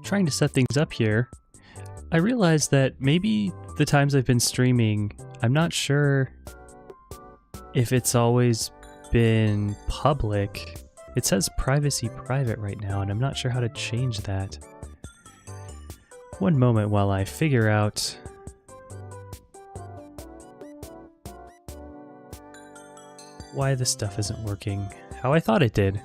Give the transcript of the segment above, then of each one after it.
Trying to set things up here, I realized that maybe the times I've been streaming, I'm not sure if it's always been public. It says privacy private right now, and I'm not sure how to change that. One moment while I figure out why this stuff isn't working how I thought it did.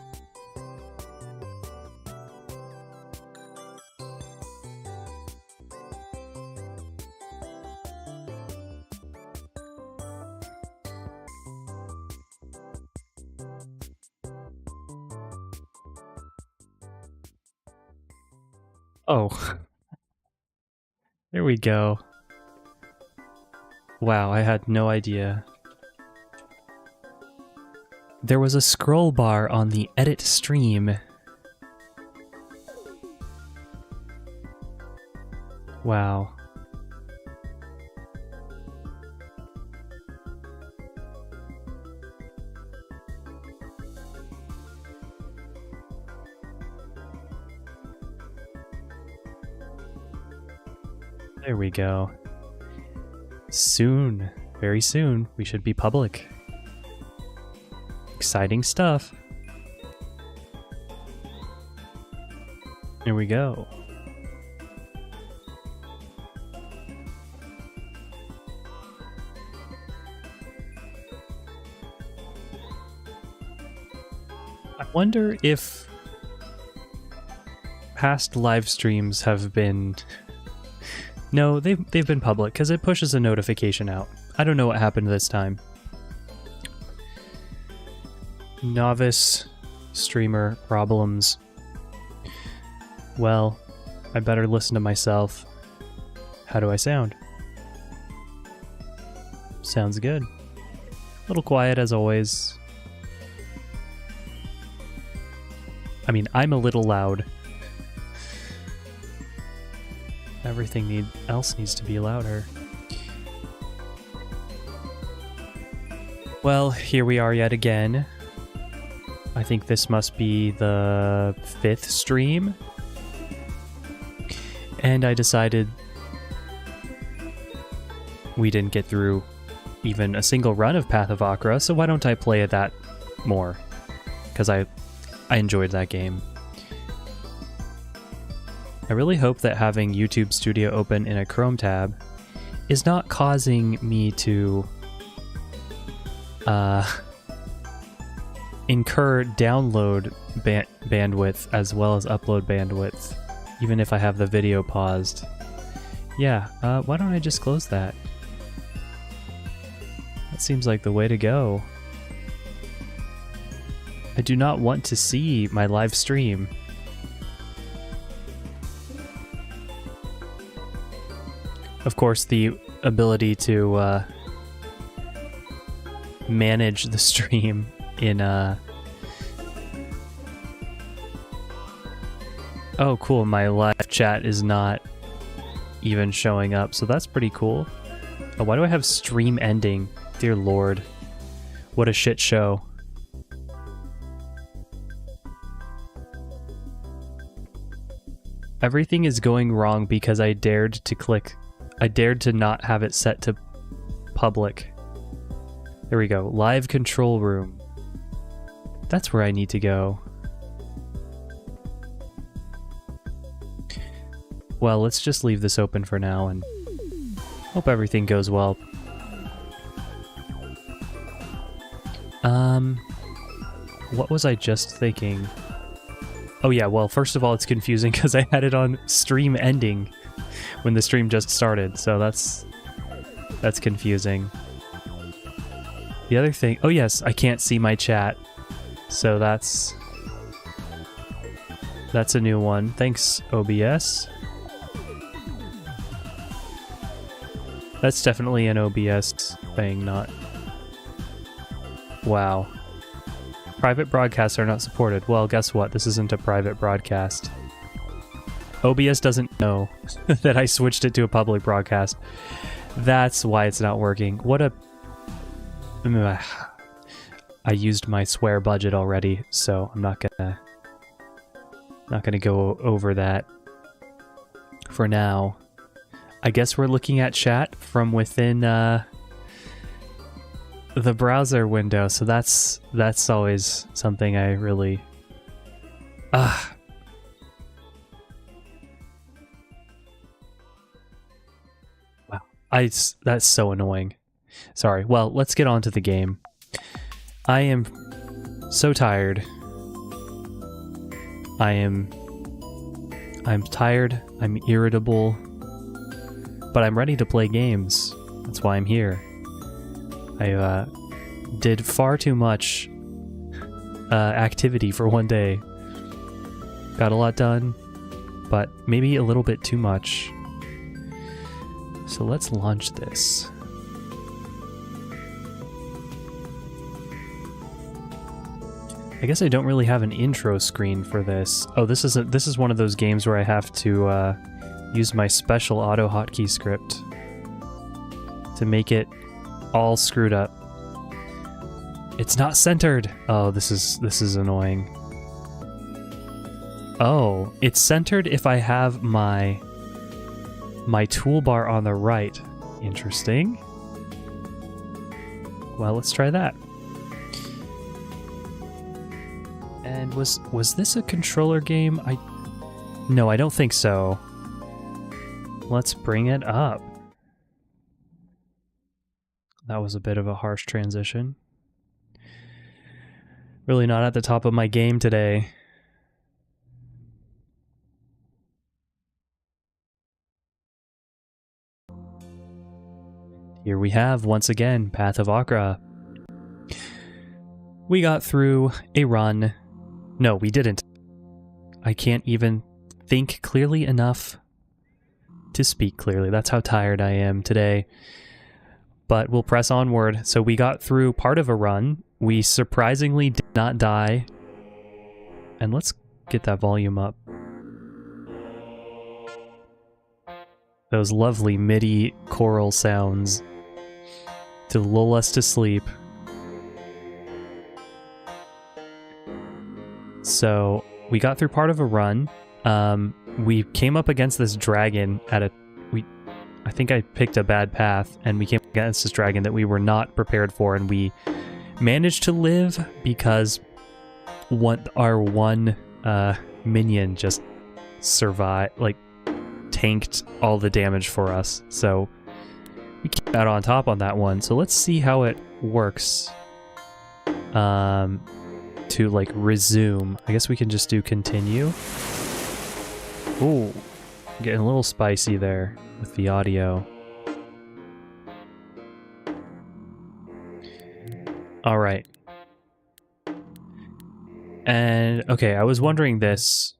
Oh, there we go. Wow, I had no idea. There was a scroll bar on the edit stream. Wow. There we go. Soon, very soon, we should be public. Exciting stuff. Here we go. I wonder if past live streams have been... No, they've been public, because it pushes a notification out. I don't know what happened this time. Novice streamer problems. Well, I better listen to myself. How do I sound? Sounds good. A little quiet as always. I mean, I'm a little loud. Everything else needs to be louder. Well, here we are yet again. I think this must be the 5th stream. And I decided we didn't get through even a single run of Path of Achra, so why don't I play that more? Because I enjoyed that game. I really hope that having YouTube Studio open in a Chrome tab is not causing me to incur download bandwidth as well as upload bandwidth, even if I have the video paused. Yeah, why don't I just close that? That seems like the way to go. I do not want to see my live stream. Of course, the ability to manage the stream in Oh, cool, my live chat is not even showing up, so that's pretty cool. Oh, why do I have stream ending? Dear Lord. What a shit show. Everything is going wrong because I dared to not have it set to public. There we go. Live control room. That's where I need to go. Well, let's just leave this open for now and hope everything goes well. What was I just thinking? Oh yeah, well, first of all, it's confusing because I had it on stream ending when the stream just started, so that's confusing. The other thing, oh yes, I can't see my chat, so that's a new one. Thanks, OBS. That's definitely an OBS thing, not... Wow. Private broadcasts are not supported. Well, guess what? This isn't a private broadcast. OBS doesn't know that I switched it to a public broadcast. That's why it's not working. What a... I used my swear budget already, so I'm not gonna Not going to go over that for now. I guess we're looking at chat from within the browser window, so that's always something I really... Wow, that's so annoying. Sorry. Well, let's get on to the game. I am so tired. I'm tired, I'm irritable, but I'm ready to play games. That's why I'm here. I did far too much activity for one day. Got a lot done, but maybe a little bit too much. So let's launch this. I guess I don't really have an intro screen for this. Oh, this is one of those games where I have to use my special auto hotkey script to make it all screwed up. It's not centered. Oh, this is annoying. Oh, it's centered if I have my toolbar on the right. Interesting. Well, let's try that. And was this a controller game? No, I don't think so. Let's bring it up. That was a bit of a harsh transition. Really not at the top of my game today. Here we have, once again, Path of Achra. We got through a run. No, we didn't. I can't even think clearly enough to speak clearly. That's how tired I am today. But we'll press onward. So we got through part of a run. We surprisingly did not die. And let's get that volume up. Those lovely MIDI choral sounds to lull us to sleep. So we got through part of a run. We came up against this dragon at I think I picked a bad path, and we came against this dragon that we were not prepared for, and we managed to live because our one minion just survived, like tanked all the damage for us. So we came out on top on that one. So let's see how it works. To like resume. I guess we can just do continue. Ooh, getting a little spicy there with the audio. All right. And okay, I was wondering this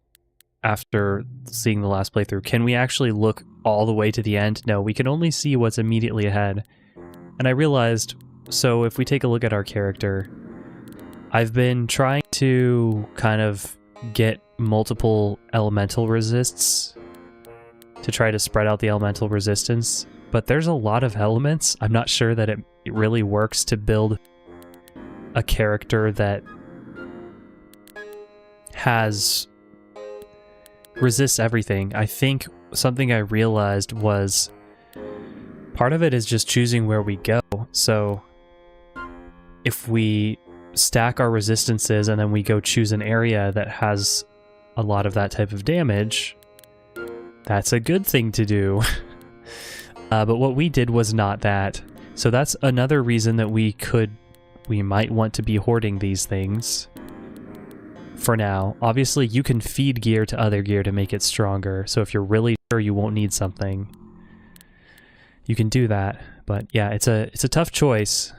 after seeing the last playthrough. Can we actually look all the way to the end? No, we can only see what's immediately ahead. And I realized, so if we take a look at our character, I've been trying to kind of get multiple elemental resists to try to spread out the elemental resistance, but there's a lot of elements. I'm not sure that it really works to build a character that resists everything. I think something I realized was part of it is just choosing where we go. So if we stack our resistances and then we go choose an area that has a lot of that type of damage, that's a good thing to do. But what we did was not that. So that's another reason that we might want to be hoarding these things for now. Obviously, you can feed gear to other gear to make it stronger. So if you're really sure you won't need something, you can do that. But yeah, it's a tough choice.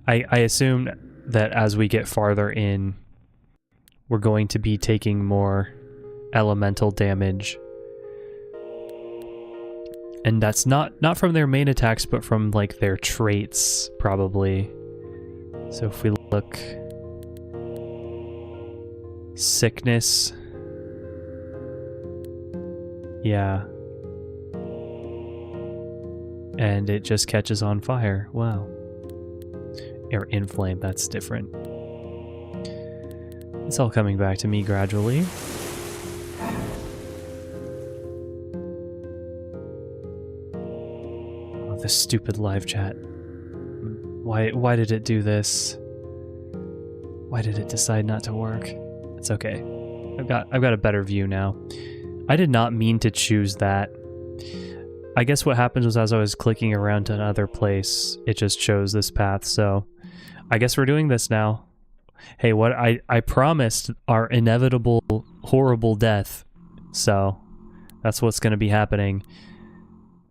I assume that as we get farther in, we're going to be taking more elemental damage. And that's not from their main attacks, but from like their traits, probably. So if we look... Sickness. Yeah. And it just catches on fire. Wow. Or inflame, that's different. It's all coming back to me gradually. Oh, this stupid live chat. Why did it do this? Why did it decide not to work? It's okay. I've got a better view now. I did not mean to choose that. I guess what happened was as I was clicking around to another place, it just chose this path, so I guess we're doing this now. Hey, what I promised our inevitable horrible death, so that's what's going to be happening.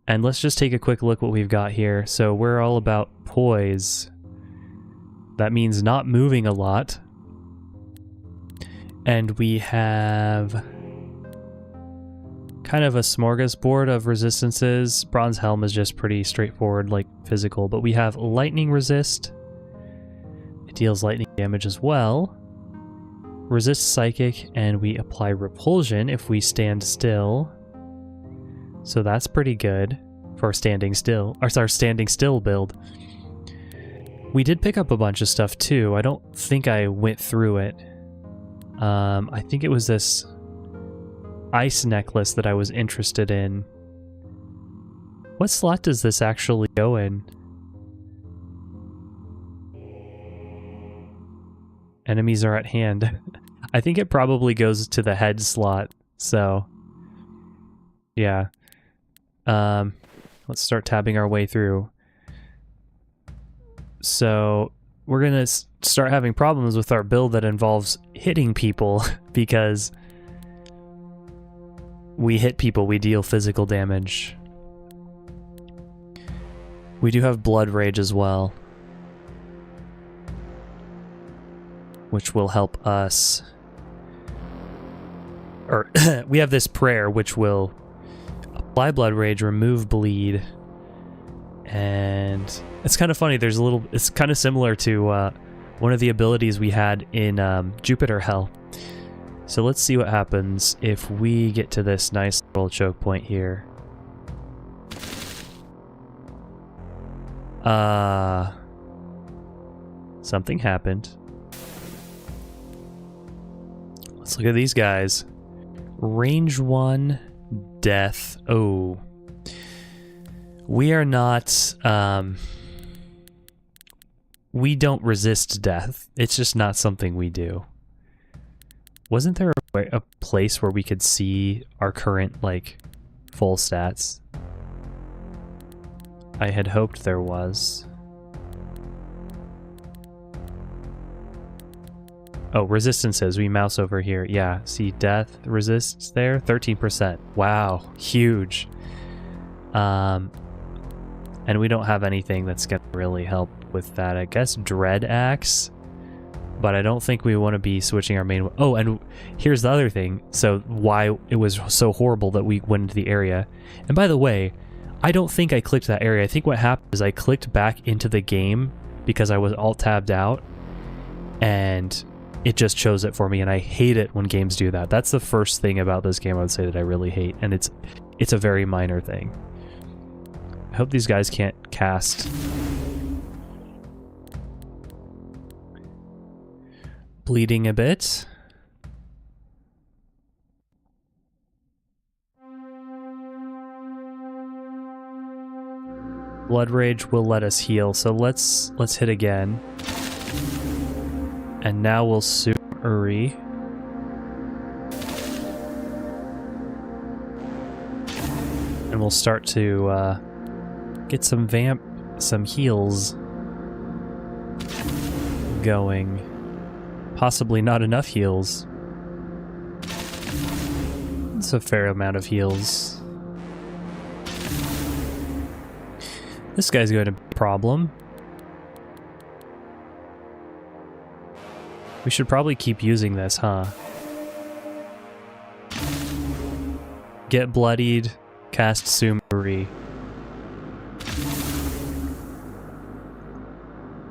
And let's just take a quick look what we've got here. So we're all about poise. That means not moving a lot. And we have kind of a smorgasbord of resistances. Bronze Helm is just pretty straightforward, like physical, but we have lightning resist. It deals lightning damage as well. Resist psychic, and we apply repulsion if we stand still. So that's pretty good for standing still. Or our standing still build. We did pick up a bunch of stuff too. I don't think I went through it. I think it was this ice necklace that I was interested in. What slot does this actually go in? Enemies are at hand. I think it probably goes to the head slot, so yeah. Let's start tabbing our way through. So we're gonna start having problems with our build that involves hitting people because we hit people, we deal physical damage. We do have Blood Rage as well, which will help us. Or we have this prayer which will apply Blood Rage, remove bleed, and it's kind of funny. There's a little. It's kind of similar to one of the abilities we had in Jupiter Hell. So let's see what happens if we get to this nice little choke point here. Something happened. Let's look at these guys. Range 1, death. Oh. We are not, we don't resist death. It's just not something we do. Wasn't there a place where we could see our current, like, full stats? I had hoped there was. Oh, resistances. We mouse over here. Yeah, see death resists there? 13%. Wow, huge. And we don't have anything that's gonna really help with that. I guess Dread Axe, but I don't think we want to be switching our main. Oh, and here's the other thing. So why it was so horrible that we went into the area. And by the way, I don't think I clicked that area. I think what happened is I clicked back into the game because I was alt-tabbed out, and it just chose it for me, and I hate it when games do that. That's the first thing about this game I would say that I really hate, and it's a very minor thing. I hope these guys can't cast. Bleeding a bit. Blood Rage will let us heal, so let's hit again. And now we'll Uri. And we'll start to get some heals going. Possibly not enough heals. It's a fair amount of heals. This guy's going to be a problem. We should probably keep using this, huh? Get bloodied, cast Sumeri.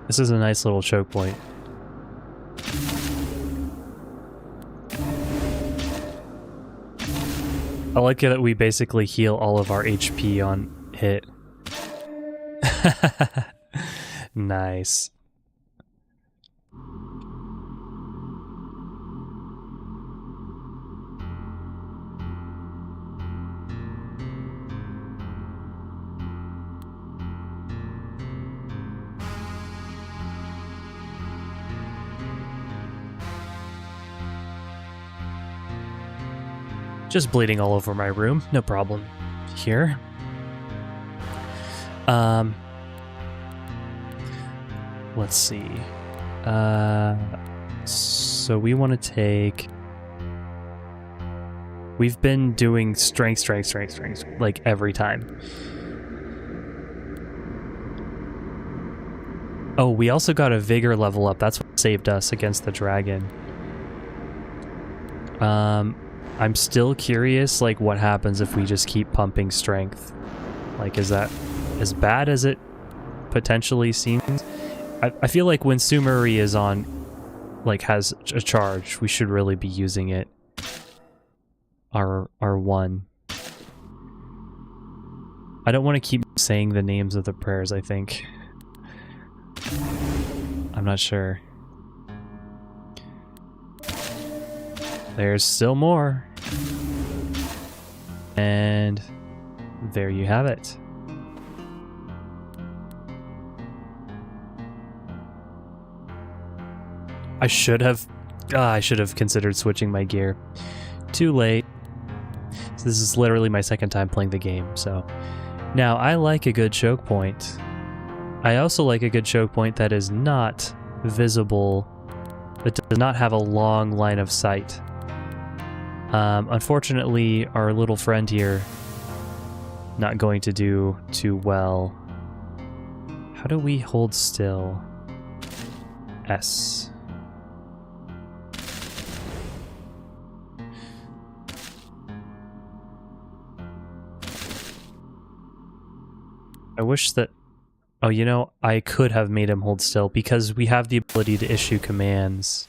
This is a nice little choke point. I like it that we basically heal all of our HP on hit. Just bleeding all over my room. No problem here. Let's see. So we want to take... We've been doing strength, like every time. Oh, we also got a vigor level up. That's what saved us against the dragon. I'm still curious, like, what happens if we just keep pumping strength? Like, is that as bad as it potentially seems? I feel like when Sumeri is on, like, has a charge, we should really be using it. Our one. I don't want to keep saying the names of the prayers, I think. I'm not sure. There's still more. And there you have it. I should have considered switching my gear. Too late. So this is literally my second time playing the game, so. Now, I like a good choke point. I also like a good choke point that is not visible, that does not have a long line of sight. Unfortunately, our little friend here, not going to do too well. How do we hold still? S. I wish that... Oh, you know, I could have made him hold still because we have the ability to issue commands.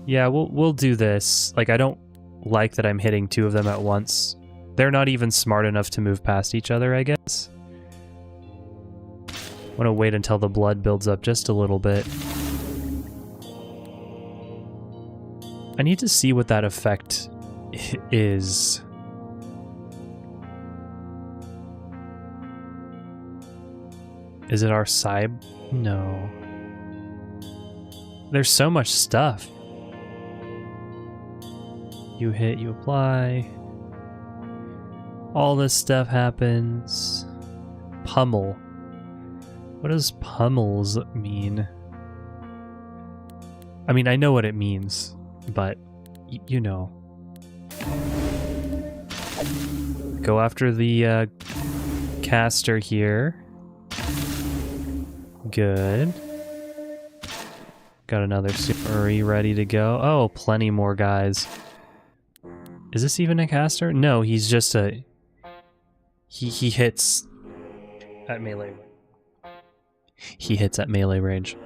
Yeah, we'll do this. Like, I don't like that I'm hitting two of them at once. They're not even smart enough to move past each other, I guess. I want to wait until the blood builds up just a little bit. I need to see what that effect is. Is it our side? No. There's so much stuff. You hit, you apply. All this stuff happens. Pummel. What does pummels mean? I mean, I know what it means, but you know. Go after the caster here. Good. Got another Sumeri ready to go. Oh, plenty more guys. Is this even a caster? No, he's just a... He hits at melee. He hits at melee range.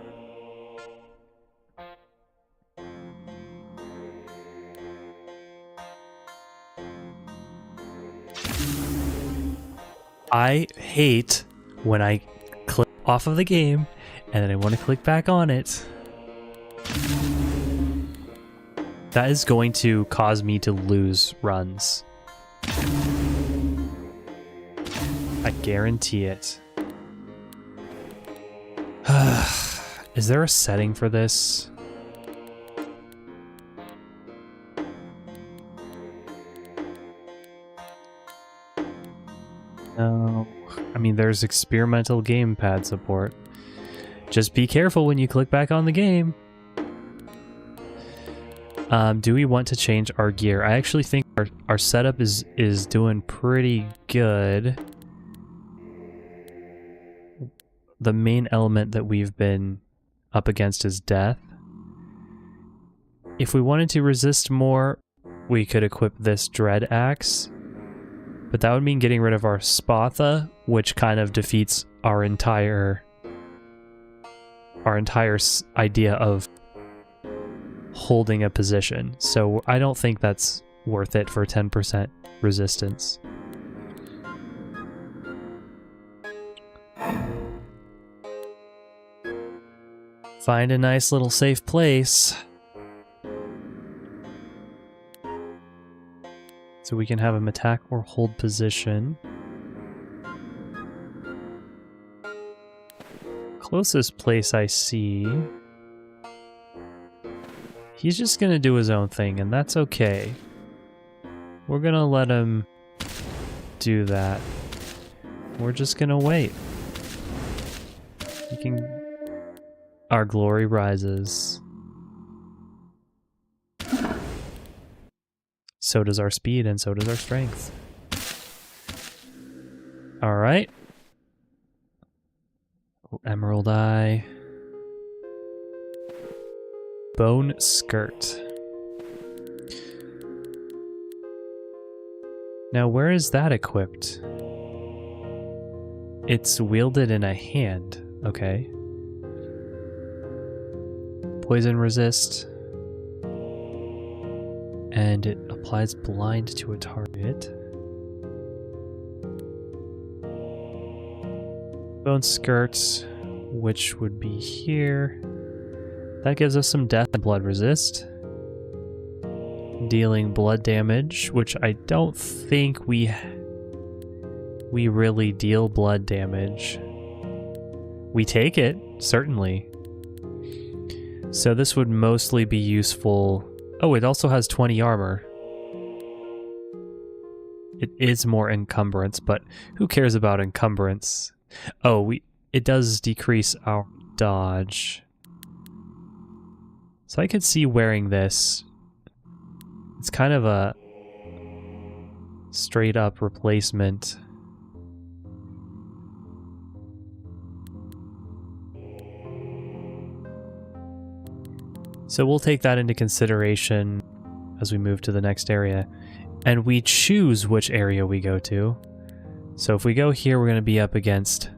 I hate when I click off of the game and then I want to click back on it. That is going to cause me to lose runs. I guarantee it. Is there a setting for this? No. I mean, there's experimental gamepad support. Just be careful when you click back on the game. Do we want to change our gear? I actually think our setup is doing pretty good. The main element that we've been up against is death. If we wanted to resist more, we could equip this dread axe. But that would mean getting rid of our Spatha, which kind of defeats our entire idea of holding a position. So I don't think that's worth it for 10% resistance. Find a nice little safe place so we can have him attack or hold position. Closest place I see He's just gonna do his own thing, and that's okay. We're gonna let him do that. We're just gonna wait. You can... Our glory rises. So does our speed, and so does our strength. Alright. Emerald Eye. Bone Skirt. Now, where is that equipped? It's wielded in a hand. Okay. Poison resist. And it applies blind to a target. Bone Skirt, which would be here. That gives us some death and blood resist. Dealing blood damage, which I don't think we really deal blood damage. We take it, certainly. So this would mostly be useful. Oh, it also has 20 armor. It is more encumbrance, but who cares about encumbrance? Oh, it does decrease our dodge. So I could see wearing this. It's kind of a straight up replacement. So we'll take that into consideration as we move to the next area. And we choose which area we go to. So if we go here, we're going to be up against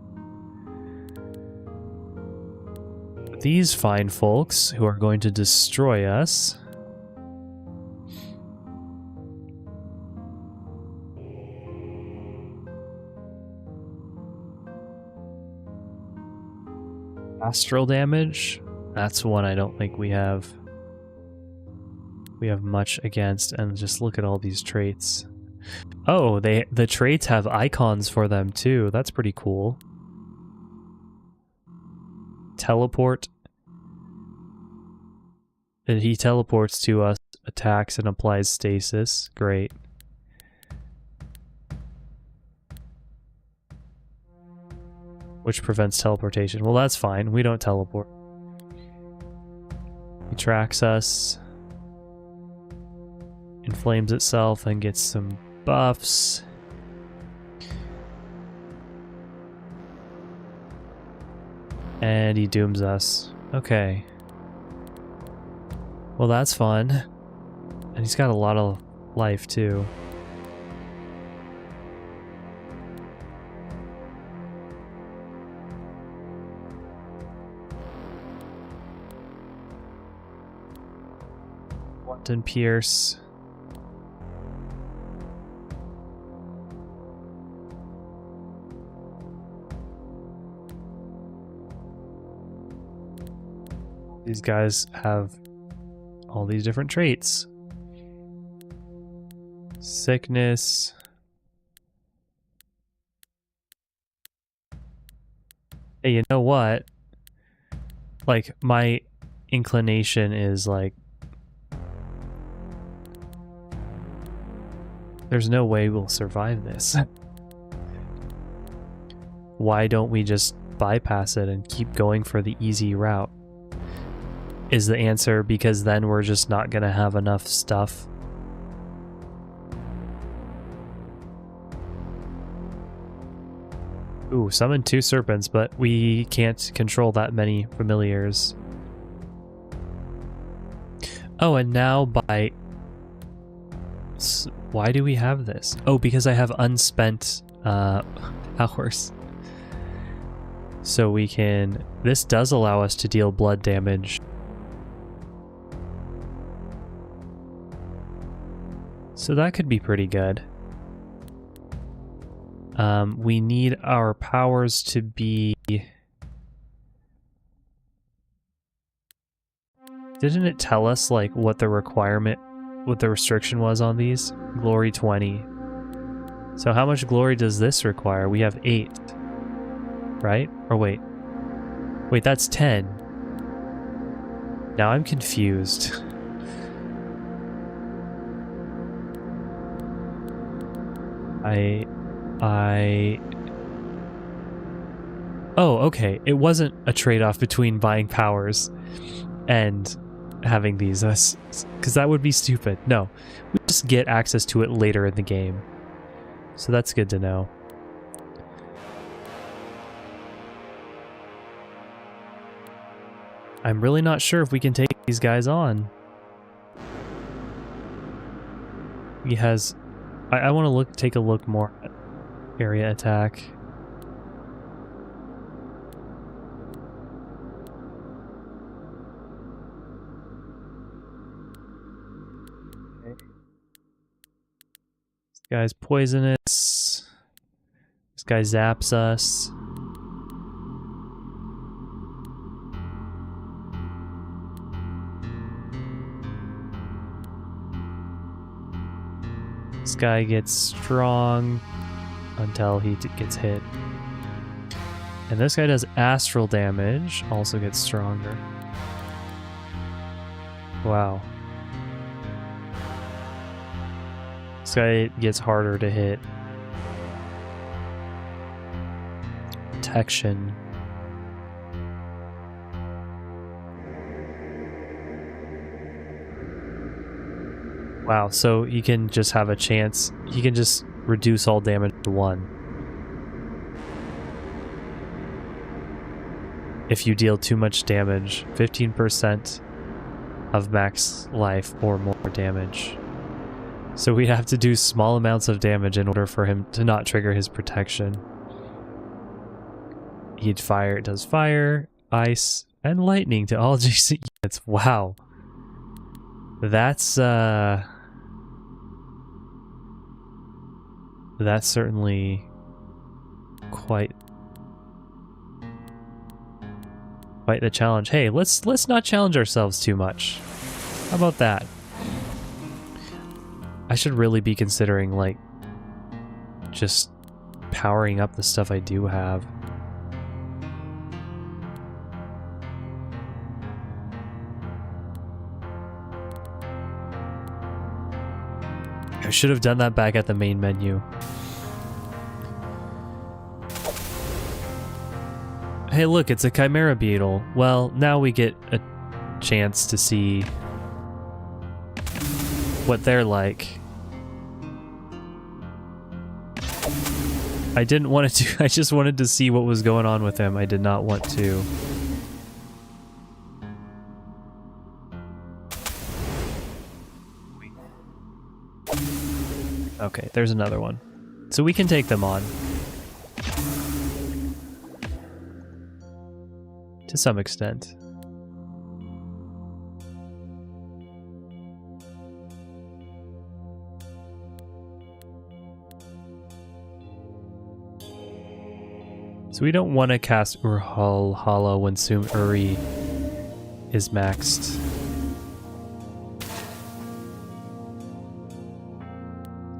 these fine folks who are going to destroy us. Astral damage. That's one I don't think we have much against, and just look at all these traits. Oh, the traits have icons for them too. That's pretty cool. Teleport. And he teleports to us, attacks, and applies stasis. Great. Which prevents teleportation. Well, that's fine. We don't teleport. He tracks us. Inflames itself and gets some buffs. And he dooms us. Okay. Well, that's fun. And he's got a lot of life, too. Wanton Pierce. These guys have all these different traits. Sickness. Hey, you know what? Like, my inclination is like, there's no way we'll survive this. Why don't we just bypass it and keep going for the easy route? Is the answer because then we're just not gonna have enough stuff? Ooh, summon 2 serpents, but we can't control that many familiars. Oh, and now by... Why do we have this? Oh, because I have unspent hours. So we can... This does allow us to deal blood damage. So that could be pretty good. We need our powers to be... Didn't it tell us, like, what the requirement, what the restriction was on these? Glory 20. So how much glory does this require? We have 8. Right? Or wait. Wait, that's 10. Now I'm confused. Oh, okay. It wasn't a trade-off between buying powers and having these, because that would be stupid. No, we just get access to it later in the game. So that's good to know. I'm really not sure if we can take these guys on. He has... I want to take a look more at area attack. Okay. This guy's poisonous. This guy zaps us. This guy gets strong until he gets hit. And this guy does astral damage, also gets stronger. Wow. This guy gets harder to hit. Protection. Wow, so he can just have a chance. He can just reduce all damage to 1. If you deal too much damage, 15% of max life or more damage. So we have to do small amounts of damage in order for him to not trigger his protection. He'd fire, it does fire, ice, and lightning to all adjacent units. Wow. That's certainly quite the challenge. Hey, let's not challenge ourselves too much. How about that? I should really be considering, like, just powering up the stuff I do have. I should have done that back at the main menu. Hey, look, it's a Chimera Beetle. Well, now we get a chance to see what they're like. I didn't want to, I just wanted to see what was going on with him. I did not want to. Okay, there's another one. So we can take them on. To some extent. So we don't want to cast Urhal Hollow when Sum Uri is maxed.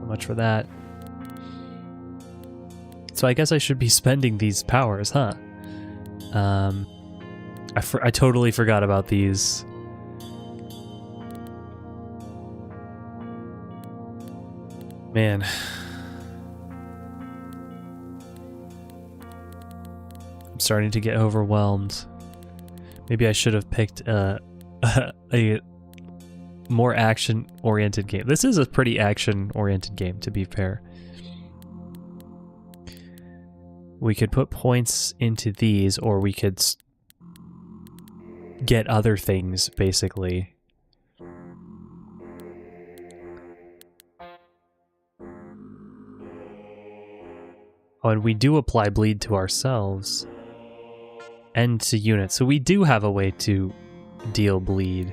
So much for that. So I guess I should be spending these powers, huh? I totally forgot about these. Man. I'm starting to get overwhelmed. Maybe I should have picked a more action-oriented game. This is a pretty action-oriented game, to be fair. We could put points into these, or we could get other things, basically. Oh, and we do apply bleed to ourselves and to units, so we do have a way to deal bleed.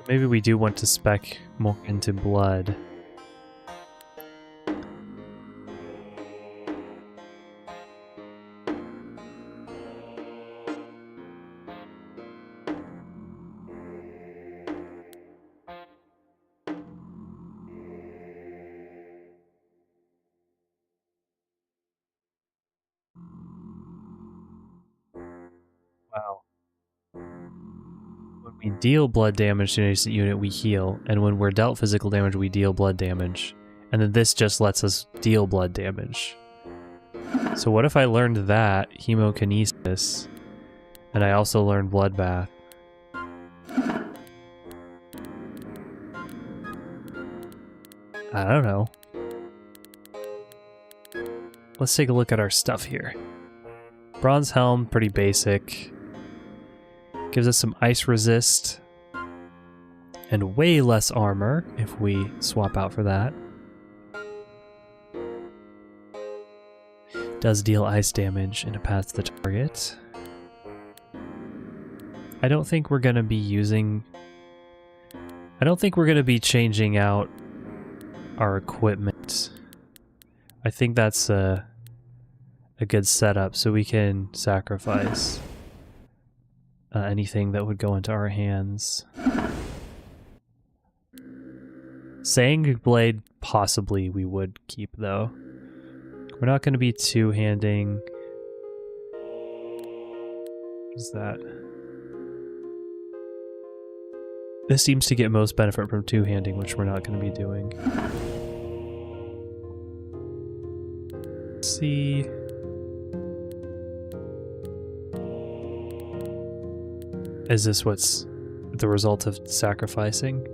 Maybe we do want to spec more into blood. we deal blood damage to an adjacent unit, we heal. And when we're dealt physical damage, we deal blood damage. And then this just lets us deal blood damage. So what if I learned that, hemokinesis, and I also learned bloodbath? I don't know. Let's take a look at our stuff here. Bronze helm, pretty basic. Gives us some ice resist. And way less armor if we swap out for that. Does deal ice damage in a path to the target. I don't think we're going to be using... I don't think we're going to be changing out our equipment. I think that's a good setup, so we can sacrifice anything that would go into our hands. Saying blade, possibly we would keep, though. We're not going to be two-handing. What is that? This seems to get most benefit from two-handing, which we're not going to be doing. Let's see. Is this what's the result of sacrificing?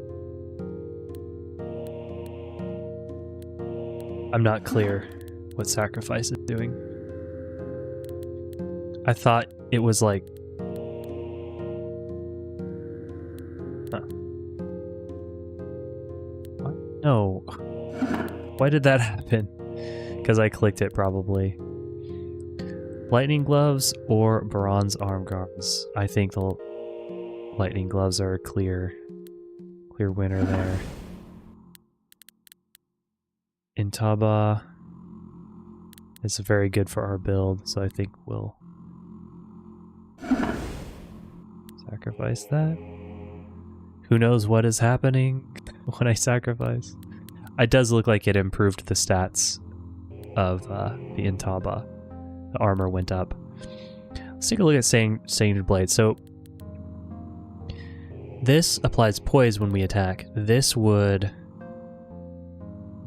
I'm not clear what sacrifice is doing. I thought it was like... Huh. What? No. Why did that happen? Because I clicked it, probably. Lightning gloves or bronze arm guards? I think the lightning gloves are a clear winner there. Intaba is very good for our build, so I think we'll sacrifice that. Who knows what is happening when I sacrifice? It does look like it improved the stats of the Intaba. The armor went up. Let's take a look at Singed Blade. So this applies poise when we attack. This would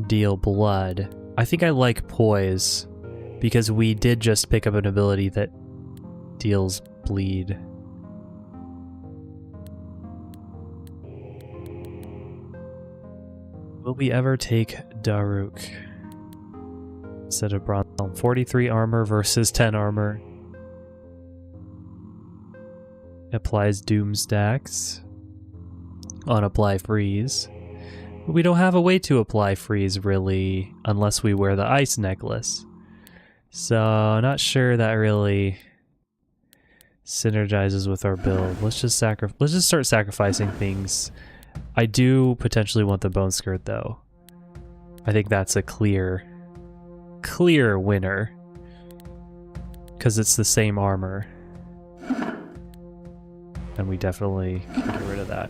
deal blood. I think I like poise because we did just pick up an ability that deals bleed. Will we ever take Daruk instead of bronze helm? 43 armor versus 10 armor. Applies doom stacks on apply freeze. We don't have a way to apply freeze, really, unless we wear the ice necklace. So, not sure that really synergizes with our build. Let's just start sacrificing things. I do potentially want the bone skirt, though. I think that's a clear winner. Because it's the same armor. And we definitely can get rid of that.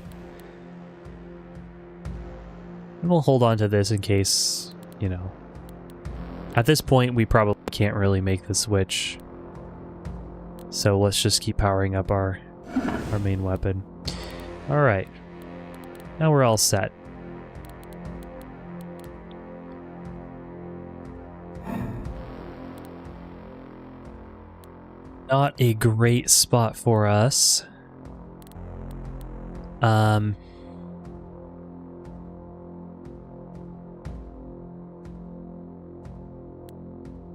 And we'll hold on to this in case, you know. At this point, we probably can't really make the switch. So let's just keep powering up our main weapon. Alright. Now we're all set. Not a great spot for us.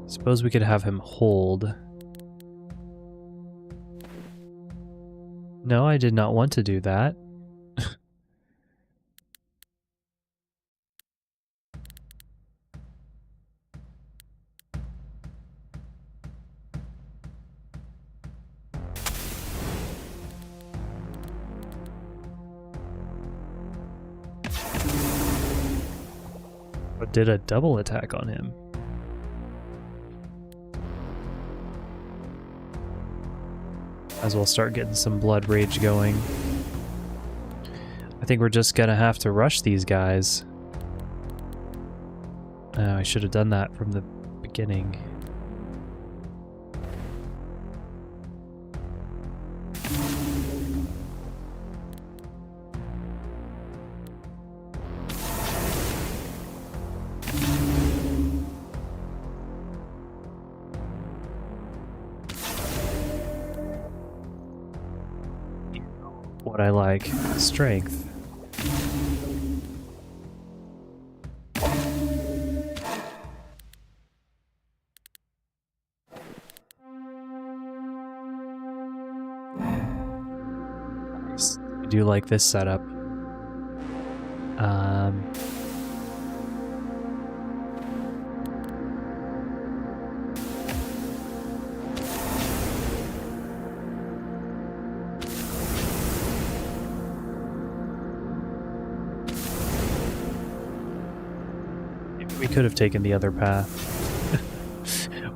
Suppose we could have him hold. No, I did not want to do that. But did a double attack on him. As we'll start getting some blood rage going. I think we're just gonna have to rush these guys. I should have done that from the beginning. what I like. Strength. Nice. I do like this setup. We could have taken the other path.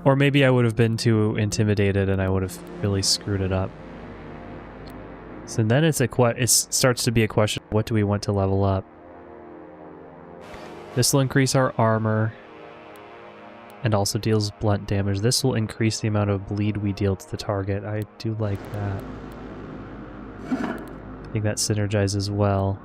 Or maybe I would have been too intimidated and I would have really screwed it up. So then it starts to be a question, what do we want to level up? This will increase our armor and also deals blunt damage. This will increase the amount of bleed we deal to the target. I do like that. I think that synergizes well.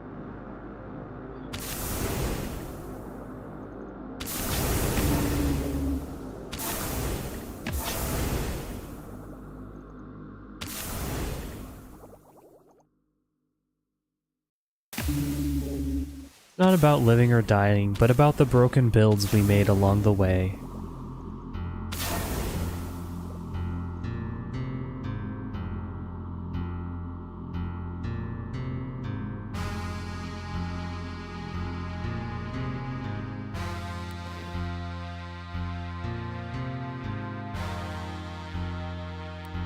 Not about living or dying, but about the broken builds we made along the way.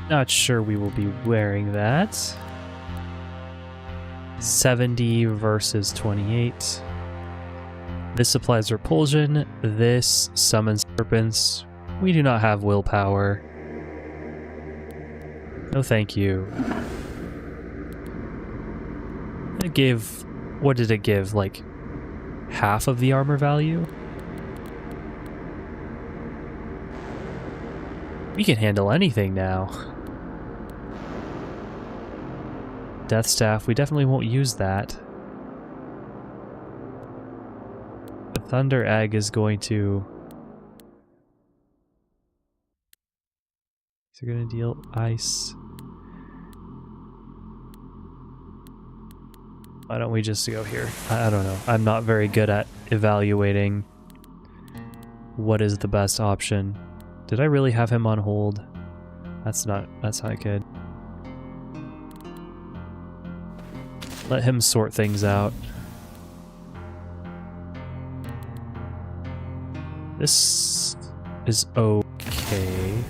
Not sure we will be wearing that. 70 versus 28. This applies repulsion. This summons serpents. We do not have willpower. No thank you. It gave... what did it give? Like half of the armor value? We can handle anything now. Death Staff, we definitely won't use that. The Thunder Egg is going to... is it going to deal ice? Why don't we just go here? I don't know. I'm not very good at evaluating what is the best option. Did I really have him on hold? That's not good. Let him sort things out. This is okay.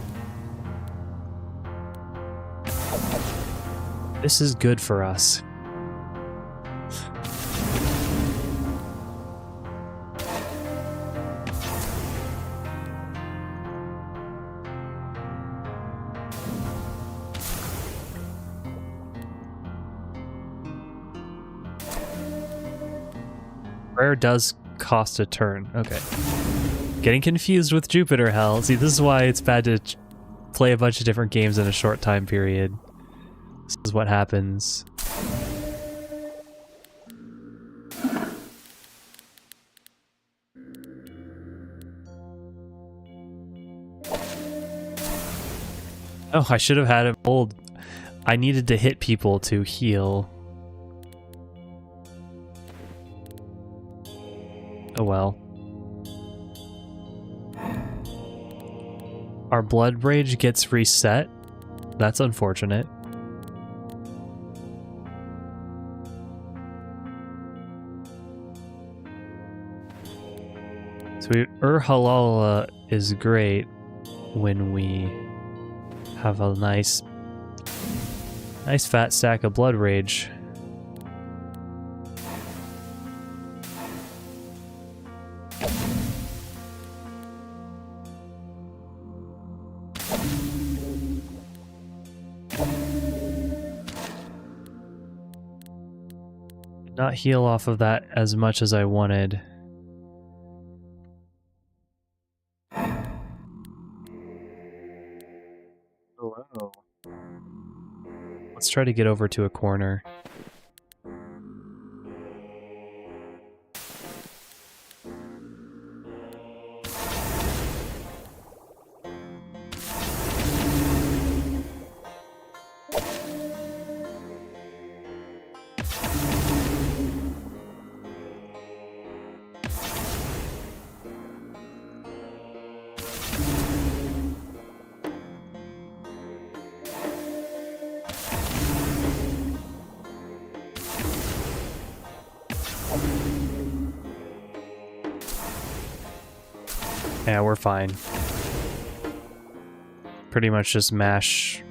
This is good for us. Rare does cost a turn. Okay. Getting confused with Jupiter Hell. See, this is why it's bad to play a bunch of different games in a short time period. This is what happens. Oh, I should have had him hold. I needed to hit people to heal. Oh well. Our blood rage gets reset. That's unfortunate. So Halala is great when we have a nice fat stack of blood rage. Not heal off of that as much as I wanted. Hello. Let's try to get over to a corner. Yeah, we're fine. Pretty much just mash.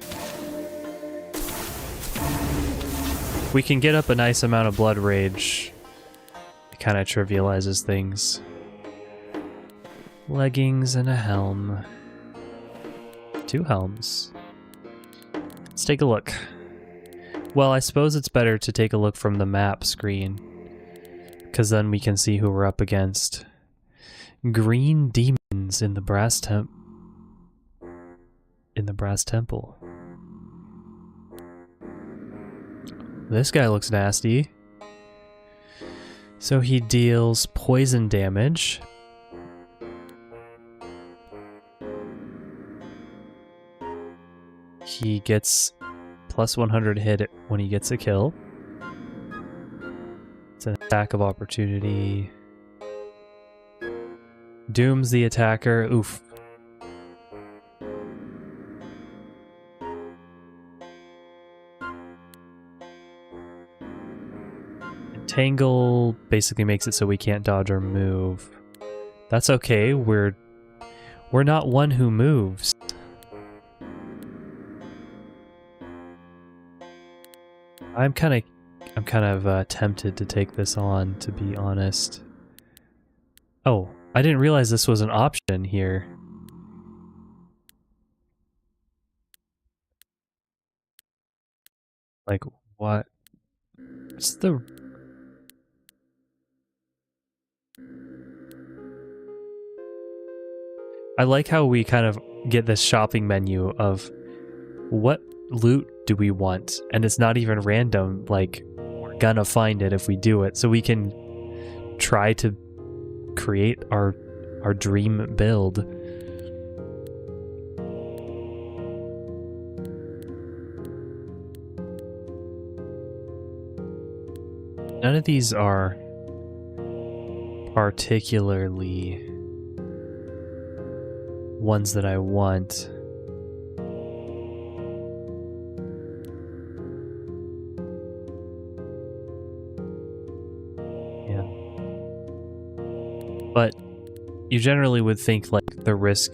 We can get up a nice amount of blood rage. It kind of trivializes things. Leggings and a helm. 2 helms. Let's take a look. Well, I suppose it's better to take a look from the map screen, because then we can see who we're up against. Green demons in the brass temple. This guy looks nasty. So he deals poison damage. He gets plus 100 hit when he gets a kill. It's an attack of opportunity. Dooms the attacker. Oof. Tangle basically makes it so we can't dodge or move. That's okay. We're not one who moves. I'm kind of tempted to take this on, to be honest. Oh, I didn't realize this was an option here. Like, what? What's the... I like how we kind of get this shopping menu of what loot do we want, and it's not even random, like we're gonna find it if we do it, so we can try to create our dream build. None of these are particularly ones that I want. Yeah. But you generally would think like the risk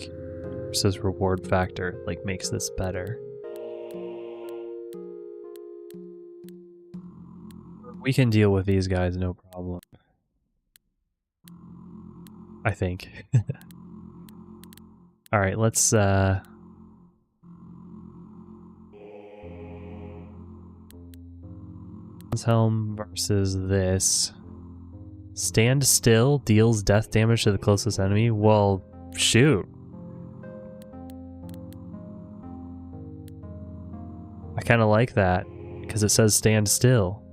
versus reward factor like makes this better. We can deal with these guys no problem. I think. Alright, let's helm versus this. Stand still deals death damage to the closest enemy. Well, shoot. I kind of like that because it says stand still.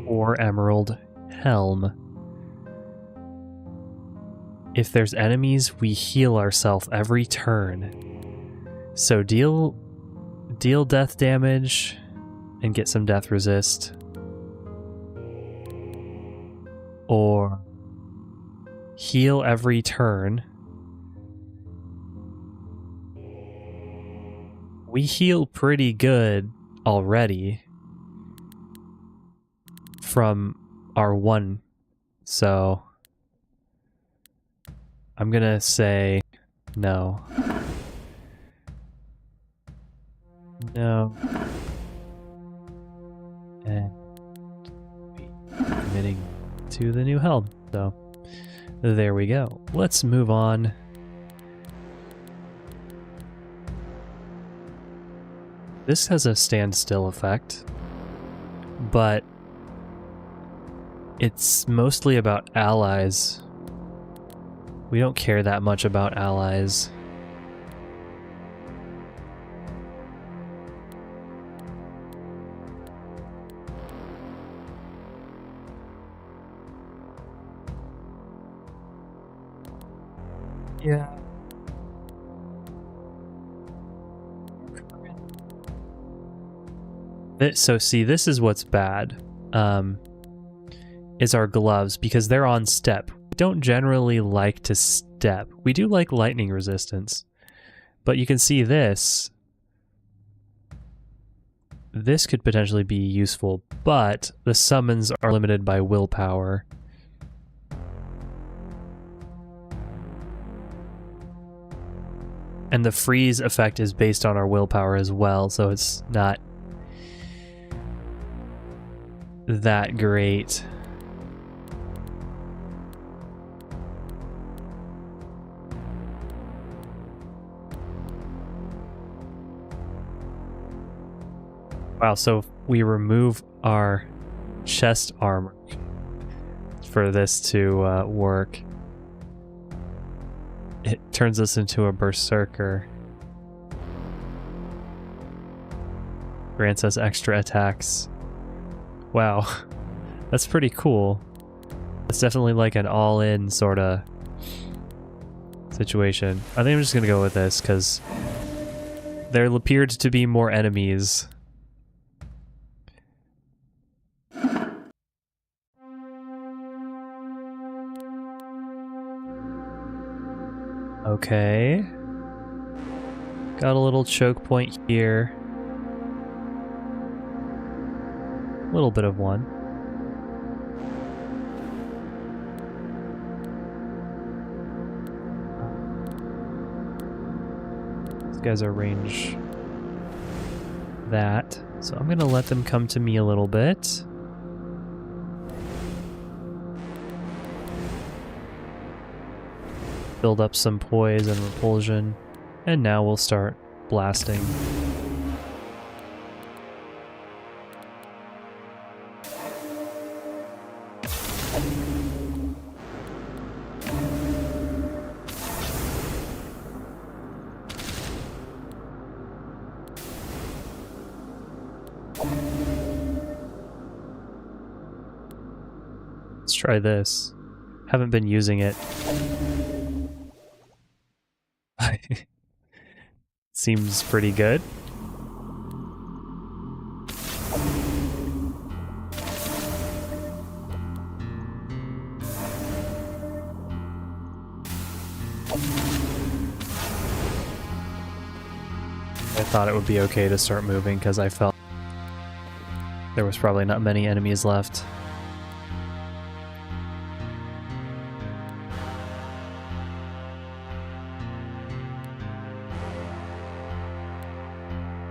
Or Emerald Helm. If there's enemies, we heal ourselves every turn. So deal death damage and get some death resist. Or heal every turn. We heal pretty good already from our one, so I'm gonna say no. No. And committing to the new helm. So there we go. Let's move on. This has a standstill effect, but it's mostly about allies. We don't care that much about allies. Yeah. So see, this is what's bad. Is our gloves, because they're on step. We don't generally like to step. We do like lightning resistance. But you can see this. this could potentially be useful, but the summons are limited by willpower. And the freeze effect is based on our willpower as well, so it's not that great. Wow, so if we remove our chest armor for this to work, it turns us into a berserker. Grants us extra attacks. Wow, that's pretty cool. It's definitely like an all-in sort of situation. I think I'm just gonna go with this because there appeared to be more enemies. Okay. Got a little choke point here. A little bit of one. These guys are range that. So I'm gonna let them come to me a little bit. Build up some poise and repulsion, and now we'll start blasting. Let's try this. Haven't been using it. Seems pretty good. I thought it would be okay to start moving because I felt there was probably not many enemies left.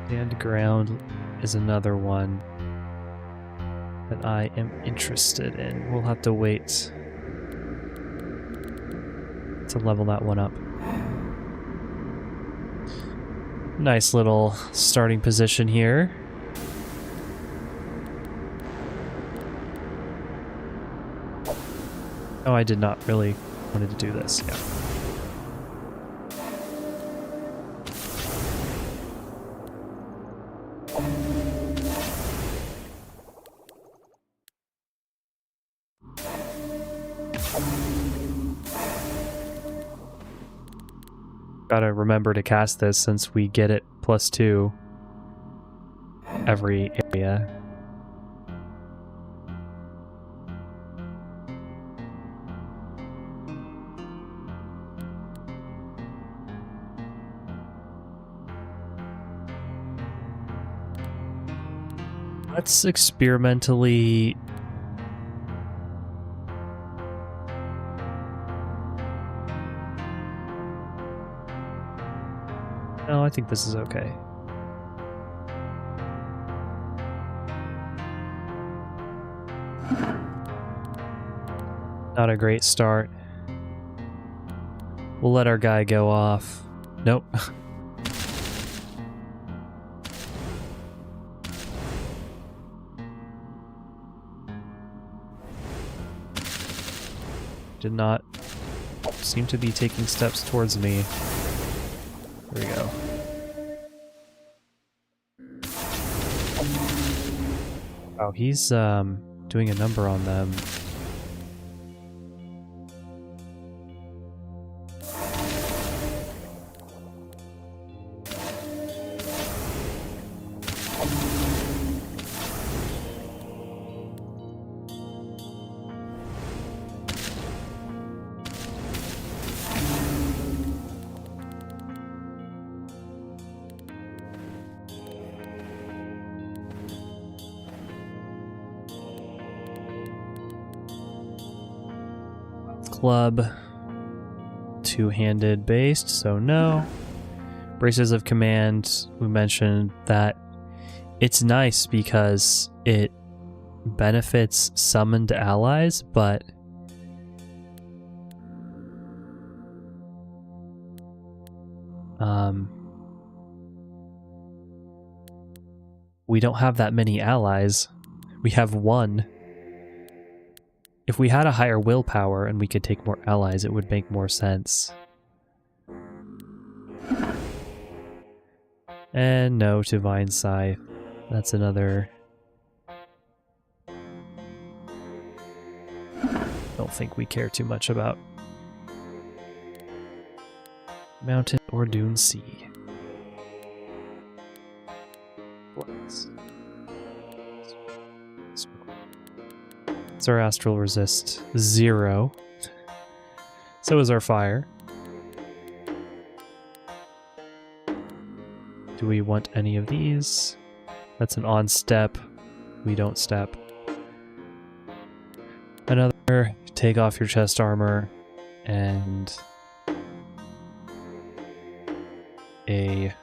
Stand ground is another one that I am interested in. We'll have to wait to level that one up. Nice little starting position here. Oh, I did not really wanted to do this, yeah. Gotta remember to cast this since we get it +2 every area. Let's experimentally No, I think this is okay. Not a great start. We'll let our guy go off. Nope. Did not seem to be taking steps towards me. There we go. Oh, he's doing a number on them. club. Two-handed based, so no. Braces of command, we mentioned that it's nice because it benefits summoned allies, but we don't have that many allies. We have one. If we had a higher willpower and we could take more allies, it would make more sense. And no to Vine Scythe. That's another... don't think we care too much about. Mountain or Dune Sea. It's our astral resist 0. So is our fire. Do we want any of these? That's an on step. We don't step. Another take off your chest armor and a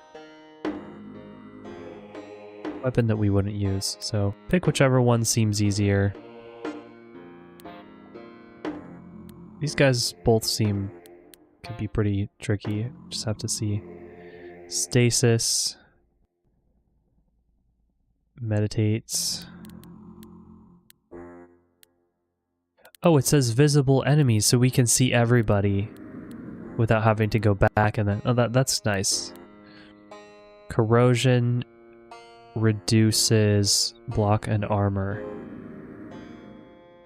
weapon that we wouldn't use. So pick whichever one seems easier. These guys both seem could be pretty tricky. Just have to see. Stasis. Meditates. Oh, it says visible enemies, so we can see everybody without having to go back and then... oh, that's nice. Corrosion reduces block and armor.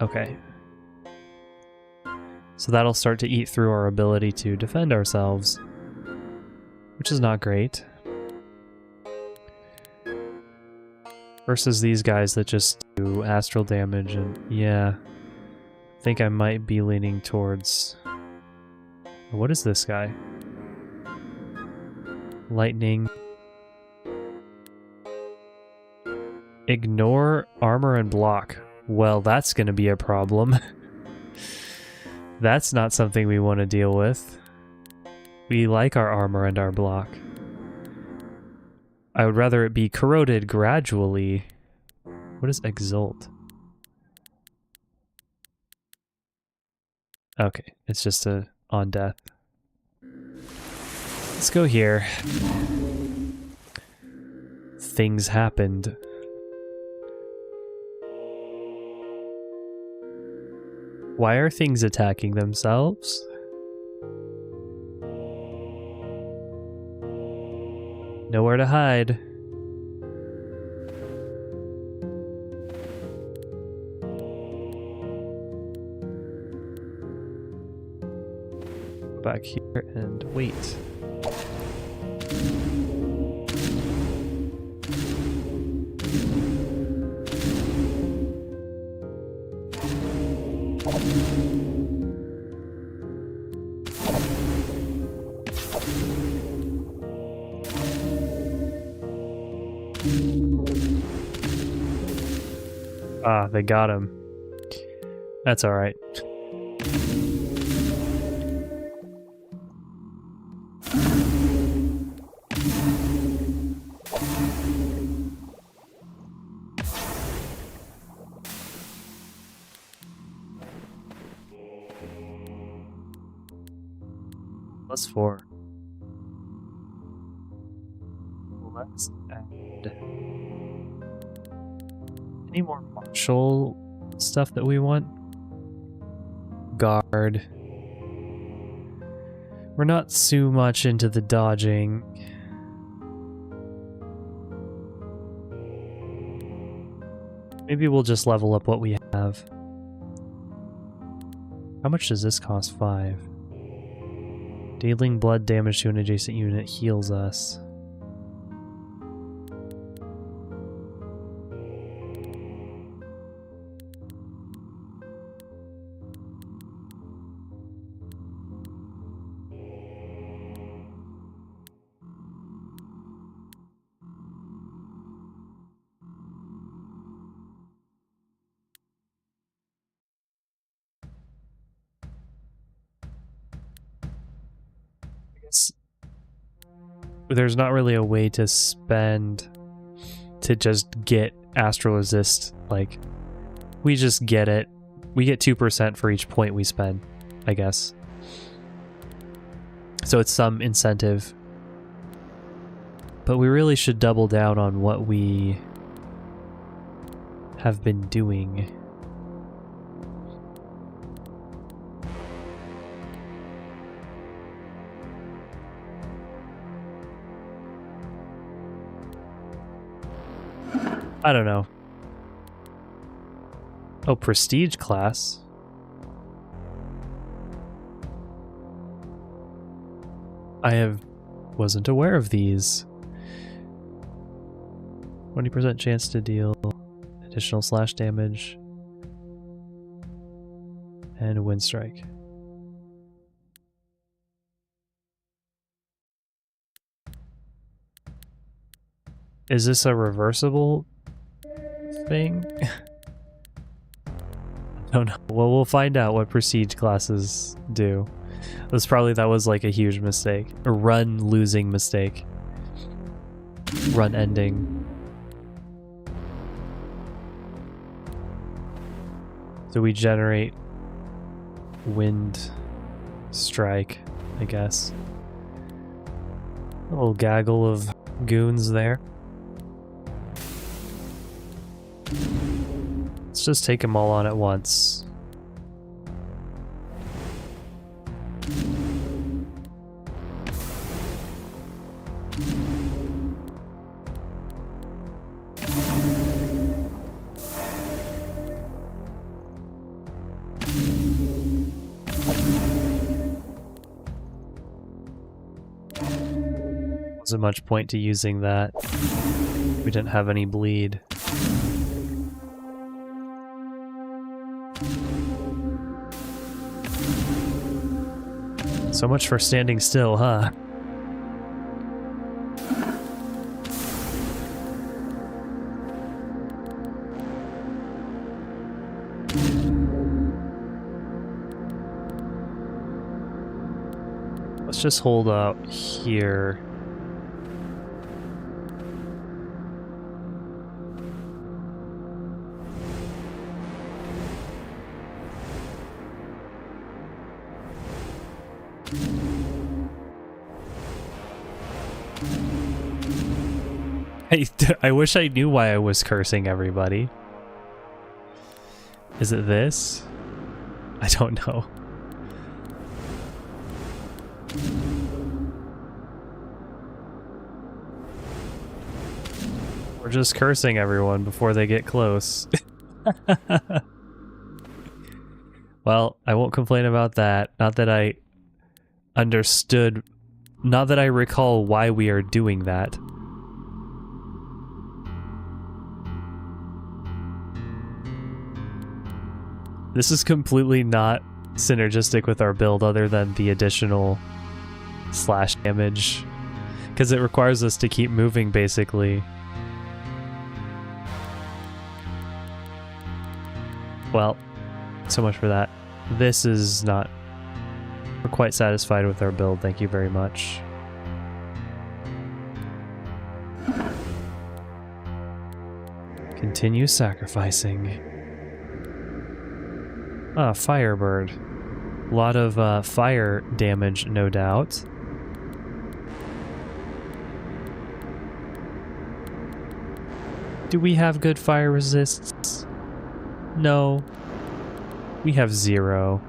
Okay. So that'll start to eat through our ability to defend ourselves, which is not great. Versus these guys that just do astral damage, and yeah, I think I might be leaning towards... what is this guy? Lightning. Ignore armor and block. Well, that's gonna be a problem. That's not something we want to deal with. We like our armor and our block. I would rather it be corroded gradually. What is exalt? Okay, it's just a on death. Let's go here. Things happened. Why are things attacking themselves? Nowhere to hide. Go back here and wait. Ah, they got him. That's alright. +4. Let's add any more martial stuff that we want. Guard. We're not too much into the dodging. Maybe we'll just level up what we have. How much does this cost? 5. Dealing blood damage to an adjacent unit heals us. there's not really a way to spend to just get astral resist. Like, we just get it. We get 2% for each point we spend, I guess. So it's some incentive. But we really should double down on what we have been doing. I don't know. Oh, prestige class. Wasn't aware of these. 20% chance to deal additional slash damage and wind strike. Is this a reversible thing? I don't know. Well, we'll find out what prestige classes do. That was like a huge mistake. A run losing mistake. Run ending. So we generate wind strike, I guess. A little gaggle of goons there. Let's just take them all on at once. Wasn't much point to using that. We didn't have any bleed. So much for standing still, huh? Let's just hold out here. I wish I knew why I was cursing everybody. Is it this? I don't know. We're just cursing everyone before they get close. Well, I won't complain about that. Not that I understood, not that I recall why we are doing that. This is completely not synergistic with our build other than the additional slash damage, because it requires us to keep moving basically. Well, so much for that. This is not... We're quite satisfied with our build, thank you very much. Continue sacrificing. Ah, Firebird. A lot of fire damage, no doubt. Do we have good fire resists? No. We have 0.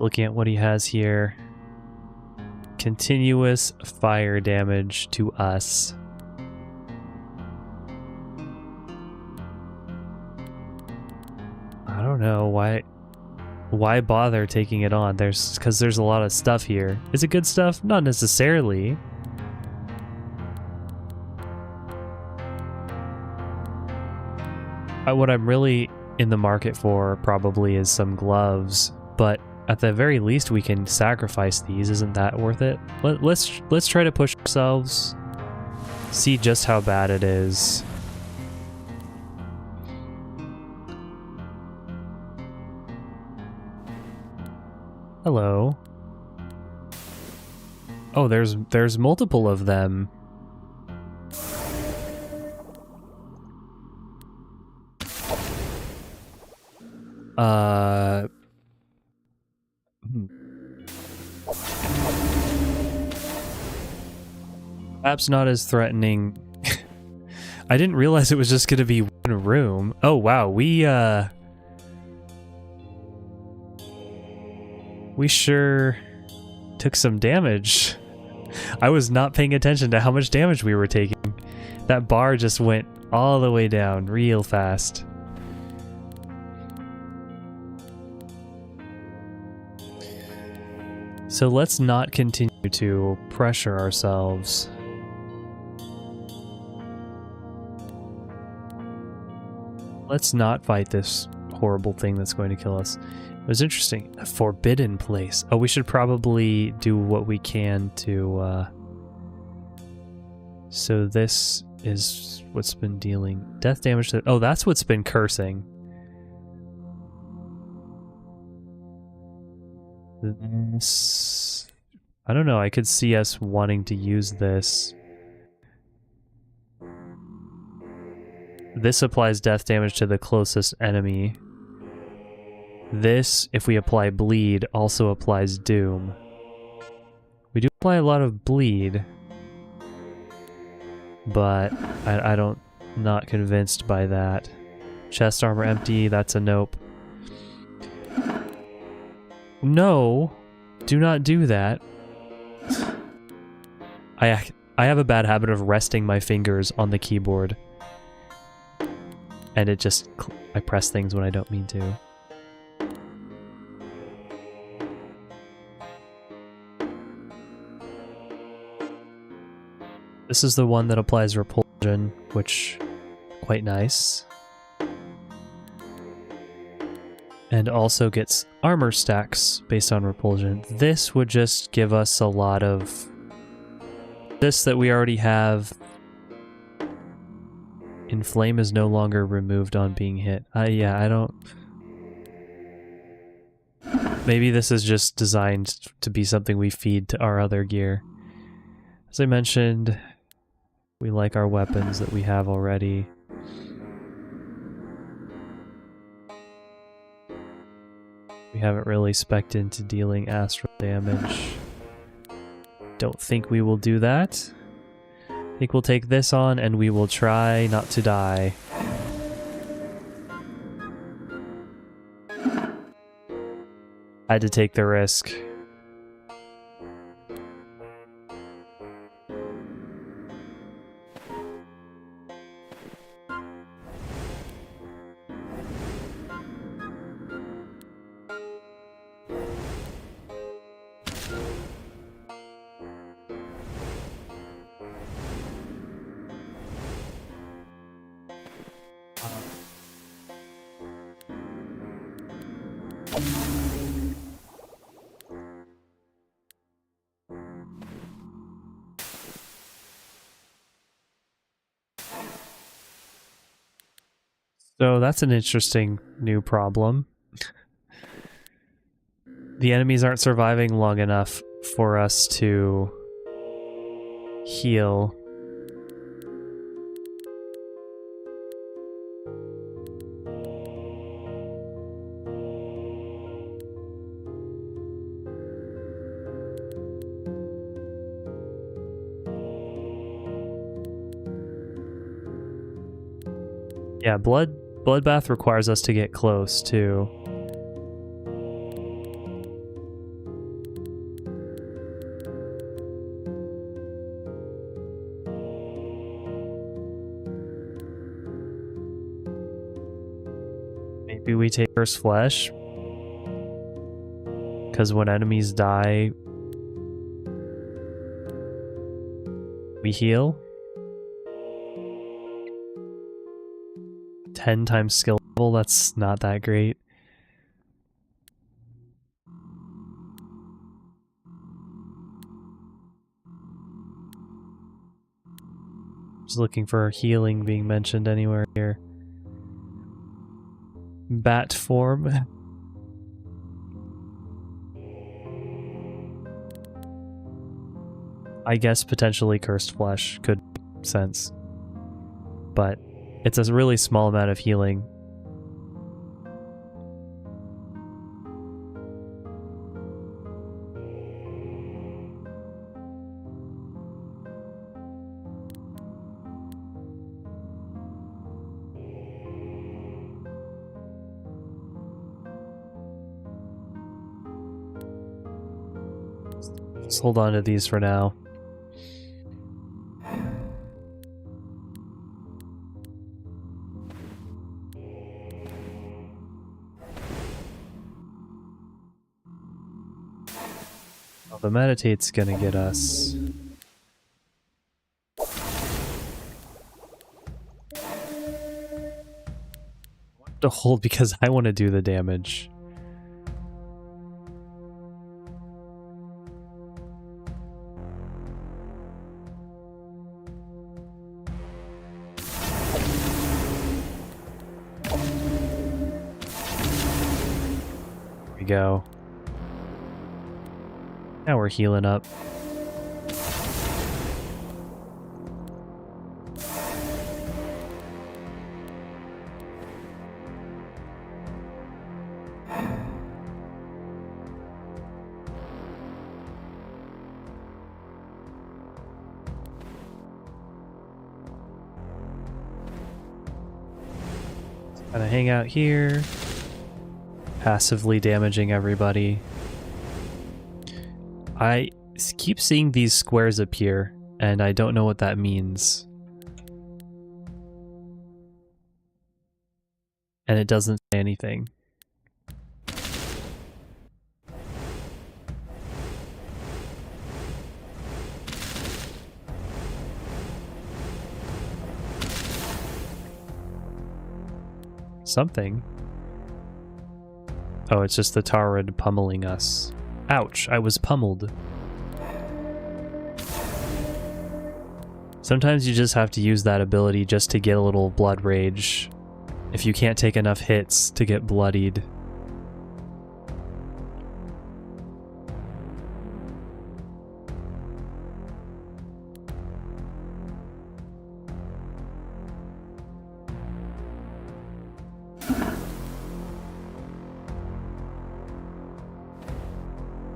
Looking at what he has here. Continuous fire damage to us. I don't know why bother taking it on. Because there's a lot of stuff here. Is it good stuff? Not necessarily. What I'm really in the market for probably is some gloves, but at the very least we can sacrifice these. Isn't that worth it? Let's try to push ourselves, see just how bad it is. Hello. Oh, there's multiple of them. Perhaps not as threatening. I didn't realize it was just gonna be one room. Oh wow, we sure took some damage. I was not paying attention to how much damage we were taking. That bar just went all the way down real fast. So let's not continue to pressure ourselves. Let's not fight this horrible thing that's going to kill us. It was interesting. A forbidden place. Oh, we should probably do what we can to... So this is what's been dealing death damage to... Oh, that's what's been cursing. This... I don't know, I could see us wanting to use this. This applies death damage to the closest enemy. This, if we apply bleed, also applies doom. We do apply a lot of bleed, but I don't, not convinced by that. Chest armor empty, that's a nope. No, do not do that. I have a bad habit of resting my fingers on the keyboard. And it just, I press things when I don't mean to. This is the one that applies repulsion, which, quite nice. And also gets armor stacks based on repulsion. This would just give us a lot of this that we already have. Inflame is no longer removed on being hit. Yeah, I don't... Maybe this is just designed to be something we feed to our other gear. As I mentioned, we like our weapons that we have already. We haven't really spec'd into dealing astral damage. Don't think we will do that. I think we'll take this on and we will try not to die. Had to take the risk. So that's an interesting new problem. The enemies aren't surviving long enough for us to heal. Yeah, Bloodbath requires us to get close, too. Maybe we take First Flesh. Because when enemies die, we heal. 10 times skill Well, that's not that great. Just looking for healing being mentioned anywhere here. Bat form. I guess potentially cursed flesh could make sense. But it's a really small amount of healing. Let's hold on to these for now. Well, the meditate's gonna get us. To hold because I want to do the damage. There we go. Now we're healing up. Gonna hang out here, passively damaging everybody. I keep seeing these squares appear, and I don't know what that means. And it doesn't say anything. Something. Oh, it's just the Taurid pummeling us. Ouch, I was pummeled. Sometimes you just have to use that ability just to get a little blood rage. If you can't take enough hits to get bloodied.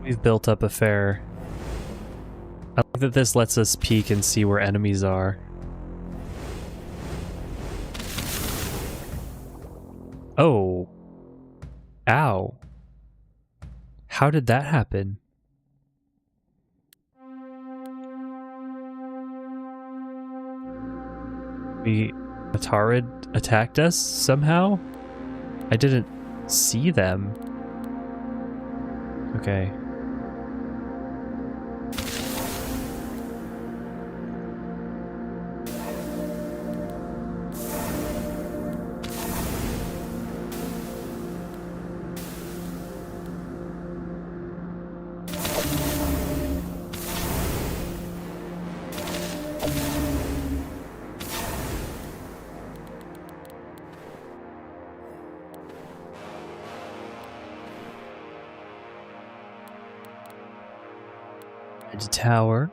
We've built up a fair. I like that this lets us peek and see where enemies are. Oh. Ow. How did that happen? A Taurid attacked us somehow? I didn't see them. Okay. Tower.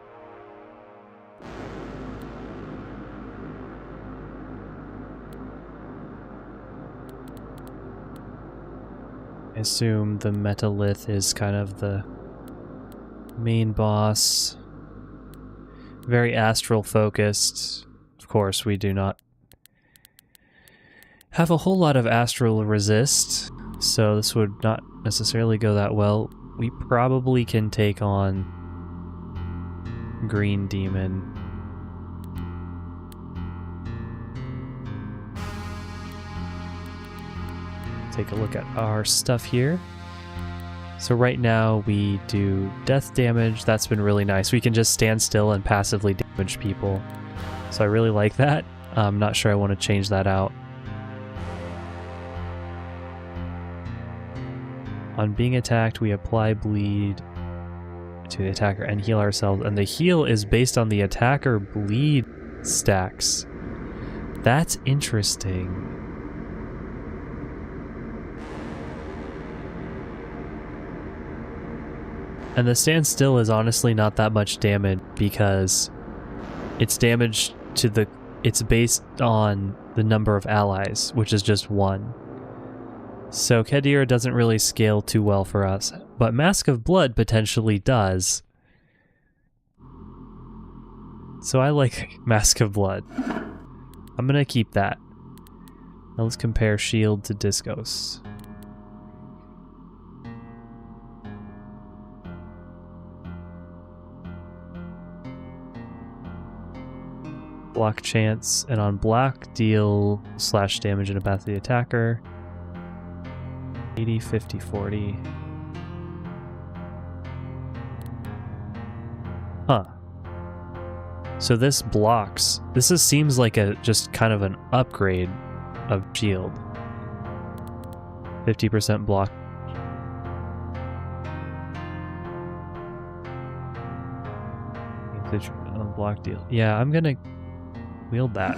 I assume the Metalith is kind of the main boss. Very astral focused. Of course, we do not have a whole lot of astral resist, so this would not necessarily go that well. We probably can take on Green Demon. Take a look at our stuff here. So right now we do death damage. That's been really nice. We can just stand still and passively damage people. So I really like that. I'm not sure I want to change that out. On being attacked, we apply bleed to the attacker and heal ourselves. And the heal is based on the attacker bleed stacks. That's interesting. And the standstill is honestly not that much damage because it's damage to the... It's based on the number of allies, which is just 1. So Kadira doesn't really scale too well for us, but Mask of Blood potentially does. So I like Mask of Blood. I'm gonna keep that. Now let's compare Shield to Discos. Block chance, and on block deal slash damage in a path to the attacker. 80, 50, 40. Huh. So this blocks. Seems like a just kind of an upgrade of shield. 50% block. Block deal. Yeah, I'm gonna wield that.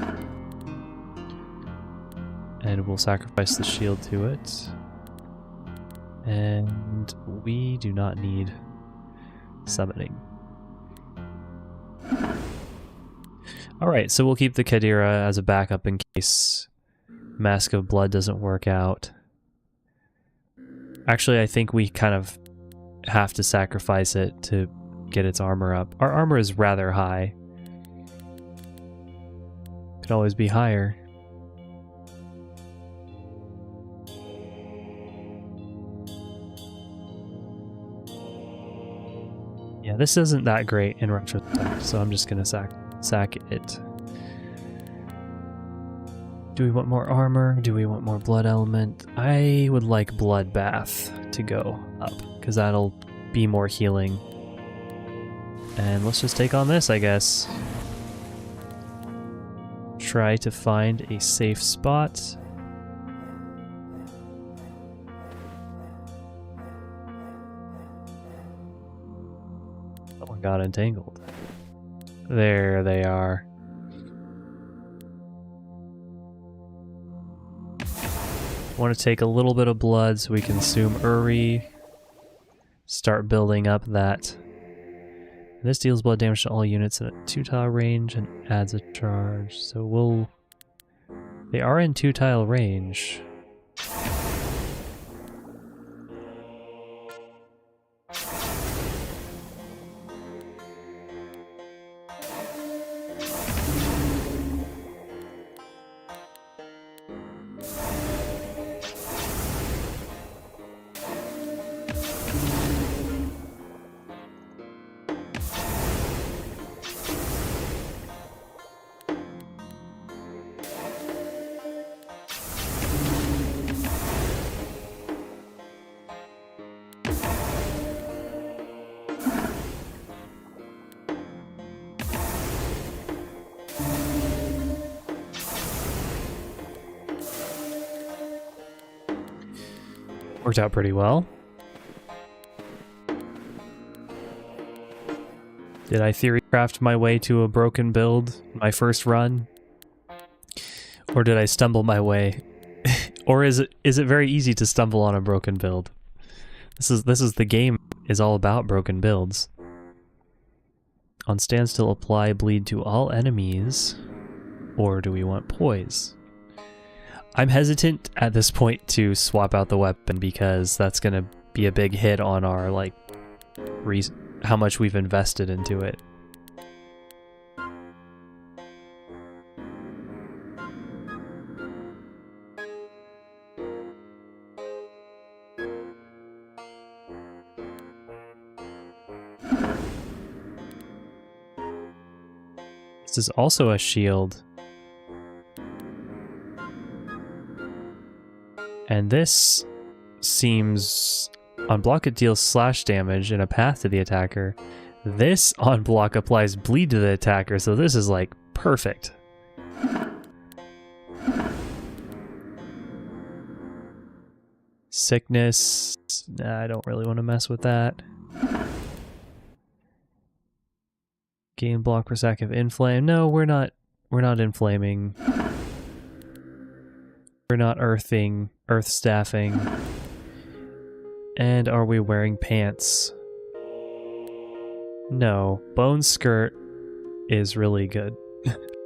And we'll sacrifice the shield to it. And we do not need summoning. Alright, so we'll keep the Kadira as a backup in case Mask of Blood doesn't work out. Actually, I think we kind of have to sacrifice it to get its armor up. Our armor is rather high. Could always be higher. Yeah, this isn't that great in retrospect, so I'm just gonna sack it. Do we want more armor? Do we want more blood element? I would like bloodbath to go up, because that'll be more healing. And let's just take on this, I guess. Try to find a safe spot. Someone got entangled. There they are. Want to take a little bit of blood so we consume Uri. Start building up that. This deals blood damage to all units in a 2-tile range and adds a charge. So they are in 2-tile range. Worked out pretty well. Did I theory craft my way to a broken build my first run? Or did I stumble my way? Or is it very easy to stumble on a broken build? This is the game is all about broken builds. On standstill, apply bleed to all enemies. Or do we want poise? I'm hesitant at this point to swap out the weapon because that's going to be a big hit on our, like, how much we've invested into it. This is also a shield. And this seems on block it deals slash damage in a path to the attacker. This on block applies bleed to the attacker, so this is like perfect. Sickness. Nah, I don't really want to mess with that. Gain block per sec of inflame. No, we're not inflaming. We're not earth staffing. And are we wearing pants? No. Bone skirt is really good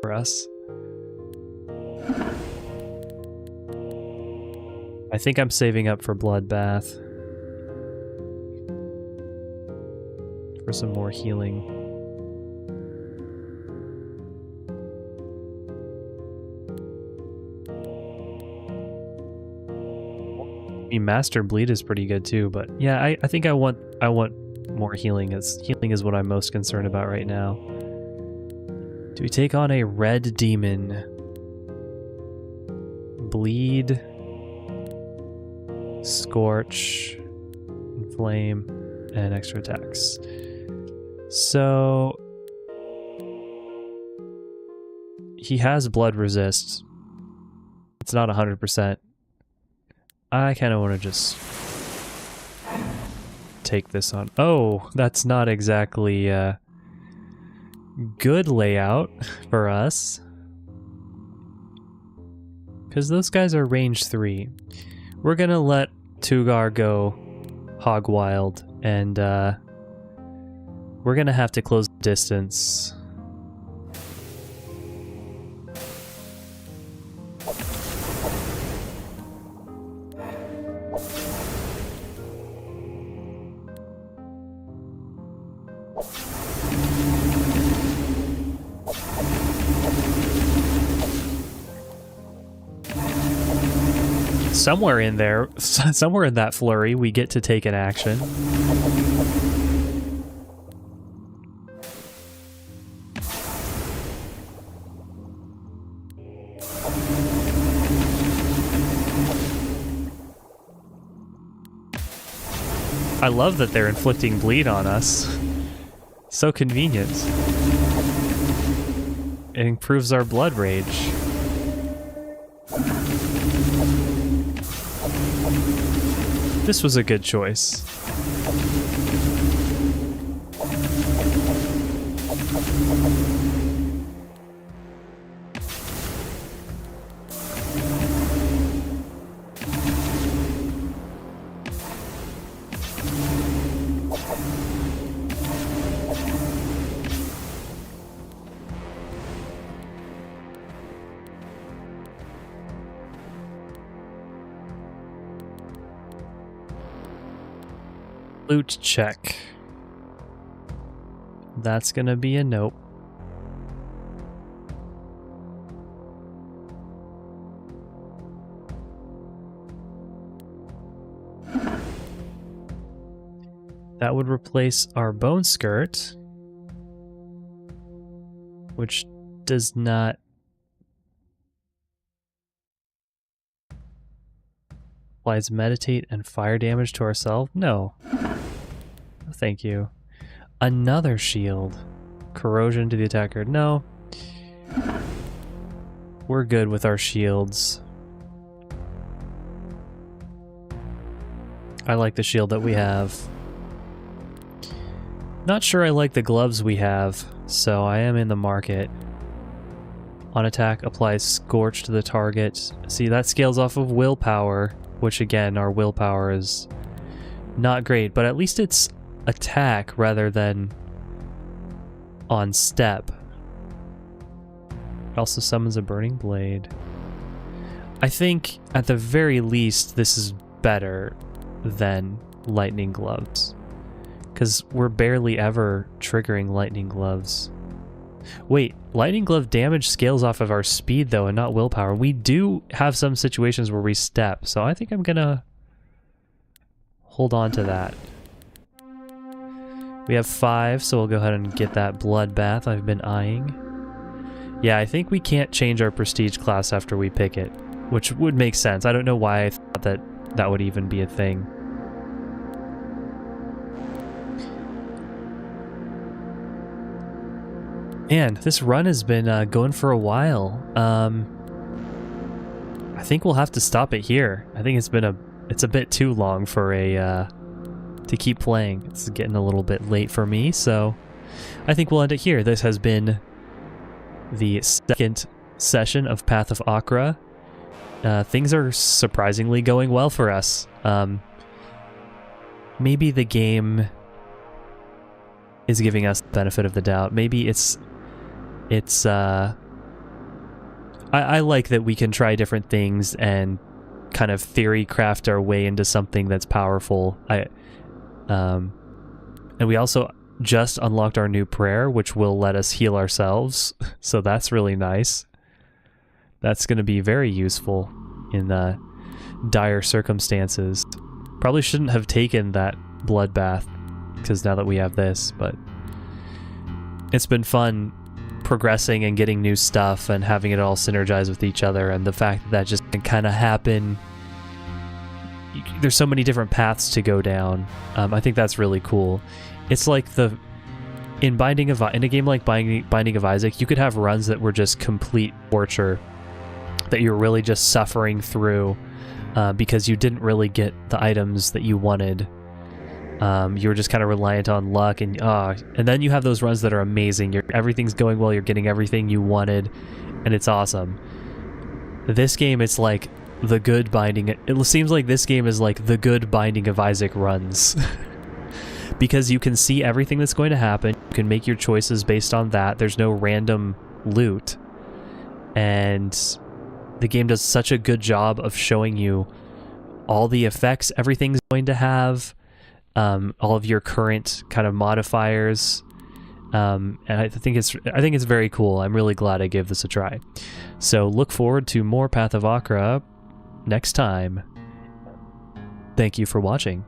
for us. I think I'm saving up for bloodbath. For some more healing. Master bleed is pretty good too, but yeah, I think I want more healing. Healing is what I'm most concerned about right now. Do we take on a red demon? Bleed, scorch, inflame, and extra attacks. So he has blood resist. It's not 100%. I kind of want to just take this on. Oh, that's not exactly a good layout for us. Because those guys are range 3. We're going to let Tugar go hog wild, and we're going to have to close the distance. Somewhere in there, somewhere in that flurry, we get to take an action. I love that they're inflicting bleed on us. So convenient. It improves our blood rage. This was a good choice. Loot check. That's gonna be a nope. That would replace our bone skirt, which does not applies meditate and fire damage to ourselves. No. Thank you. Another shield. Corrosion to the attacker. No. We're good with our shields. I like the shield that we have. Not sure I like the gloves we have, so I am in the market. On attack, applies Scorch to the target. See, that scales off of willpower, which again, our willpower is not great, but at least it's attack rather than on step. It also summons a burning blade. I think at the very least this is better than lightning gloves, because we're barely ever triggering lightning gloves. Wait, lightning glove damage scales off of our speed though and not willpower. We do have some situations where we step, so I think I'm gonna hold on to that. We have 5, so we'll go ahead and get that bloodbath I've been eyeing. Yeah, I think we can't change our prestige class after we pick it, which would make sense. I don't know why I thought that that would even be a thing. Man, this run has been going for a while. I think we'll have to stop it here. I think it's been a it's a bit too long for a to keep playing. It's getting a little bit late for me, so I think we'll end it here. This has been the second session of Path of Achra. Things are surprisingly going well for us. Maybe the game is giving us the benefit of the doubt. Maybe I like that we can try different things and kind of theory craft our way into something that's powerful. And we also just unlocked our new prayer, which will let us heal ourselves. So that's really nice. That's going to be very useful in dire circumstances. Probably shouldn't have taken that bloodbath, because now that we have this, but it's been fun progressing and getting new stuff and having it all synergize with each other, and the fact that that just can kind of happen. There's so many different paths to go down. I think that's really cool. It's like in a game like Binding of Isaac, you could have runs that were just complete torture, that you're really just suffering through because you didn't really get the items that you wanted. You were just kind of reliant on luck, and then you have those runs that are amazing. Everything's going well, you're getting everything you wanted, and it's awesome. This game, it's like the good Binding. It seems like this game is like the good Binding of Isaac runs. Because you can see everything that's going to happen, you can make your choices based on that, there's no random loot, and the game does such a good job of showing you all the effects everything's going to have, all of your current kind of modifiers, and I think it's very cool. I'm really glad I gave this a try. So look forward to more Path of Achra next time. Thank you for watching.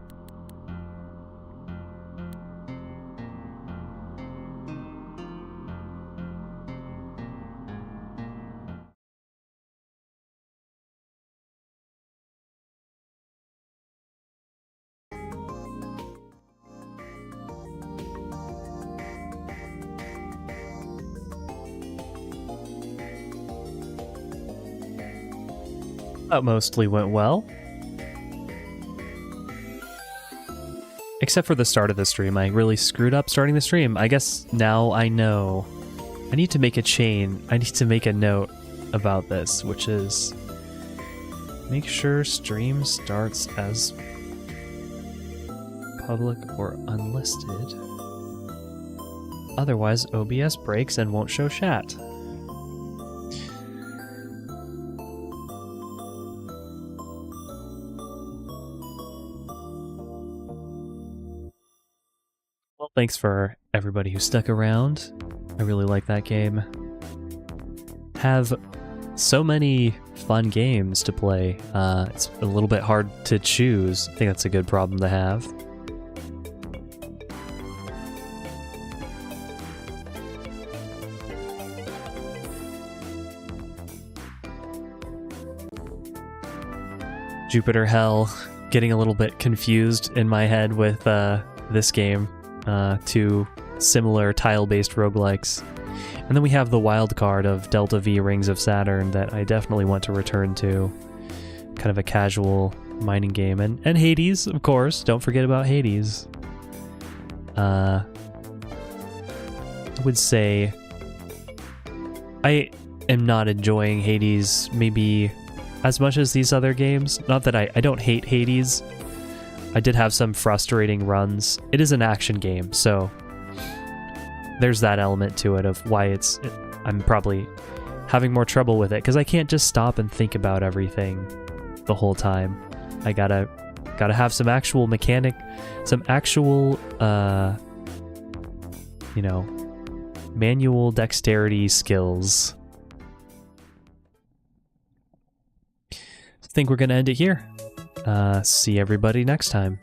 That mostly went well. Except for the start of the stream. I really screwed up starting the stream. I guess now I know. I need to make a chain. I need to make a note about this, which is make sure stream starts as public or unlisted. Otherwise, OBS breaks and won't show chat. Well, thanks for everybody who stuck around. I really like that game. Have so many fun games to play. It's a little bit hard to choose. I think that's a good problem to have. Jupiter Hell, getting a little bit confused in my head with this game. Two similar tile-based roguelikes. And then we have the wild card of Delta V Rings of Saturn that I definitely want to return to. Kind of a casual mining game. And Hades, of course. Don't forget about Hades. I would say I am not enjoying Hades maybe as much as these other games. Not that I don't hate Hades. I did have some frustrating runs. It is an action game, so there's that element to it of why I'm probably having more trouble with it, because I can't just stop and think about everything the whole time. I gotta have some actual mechanic, some actual manual dexterity skills. I think we're gonna end it here. See everybody next time.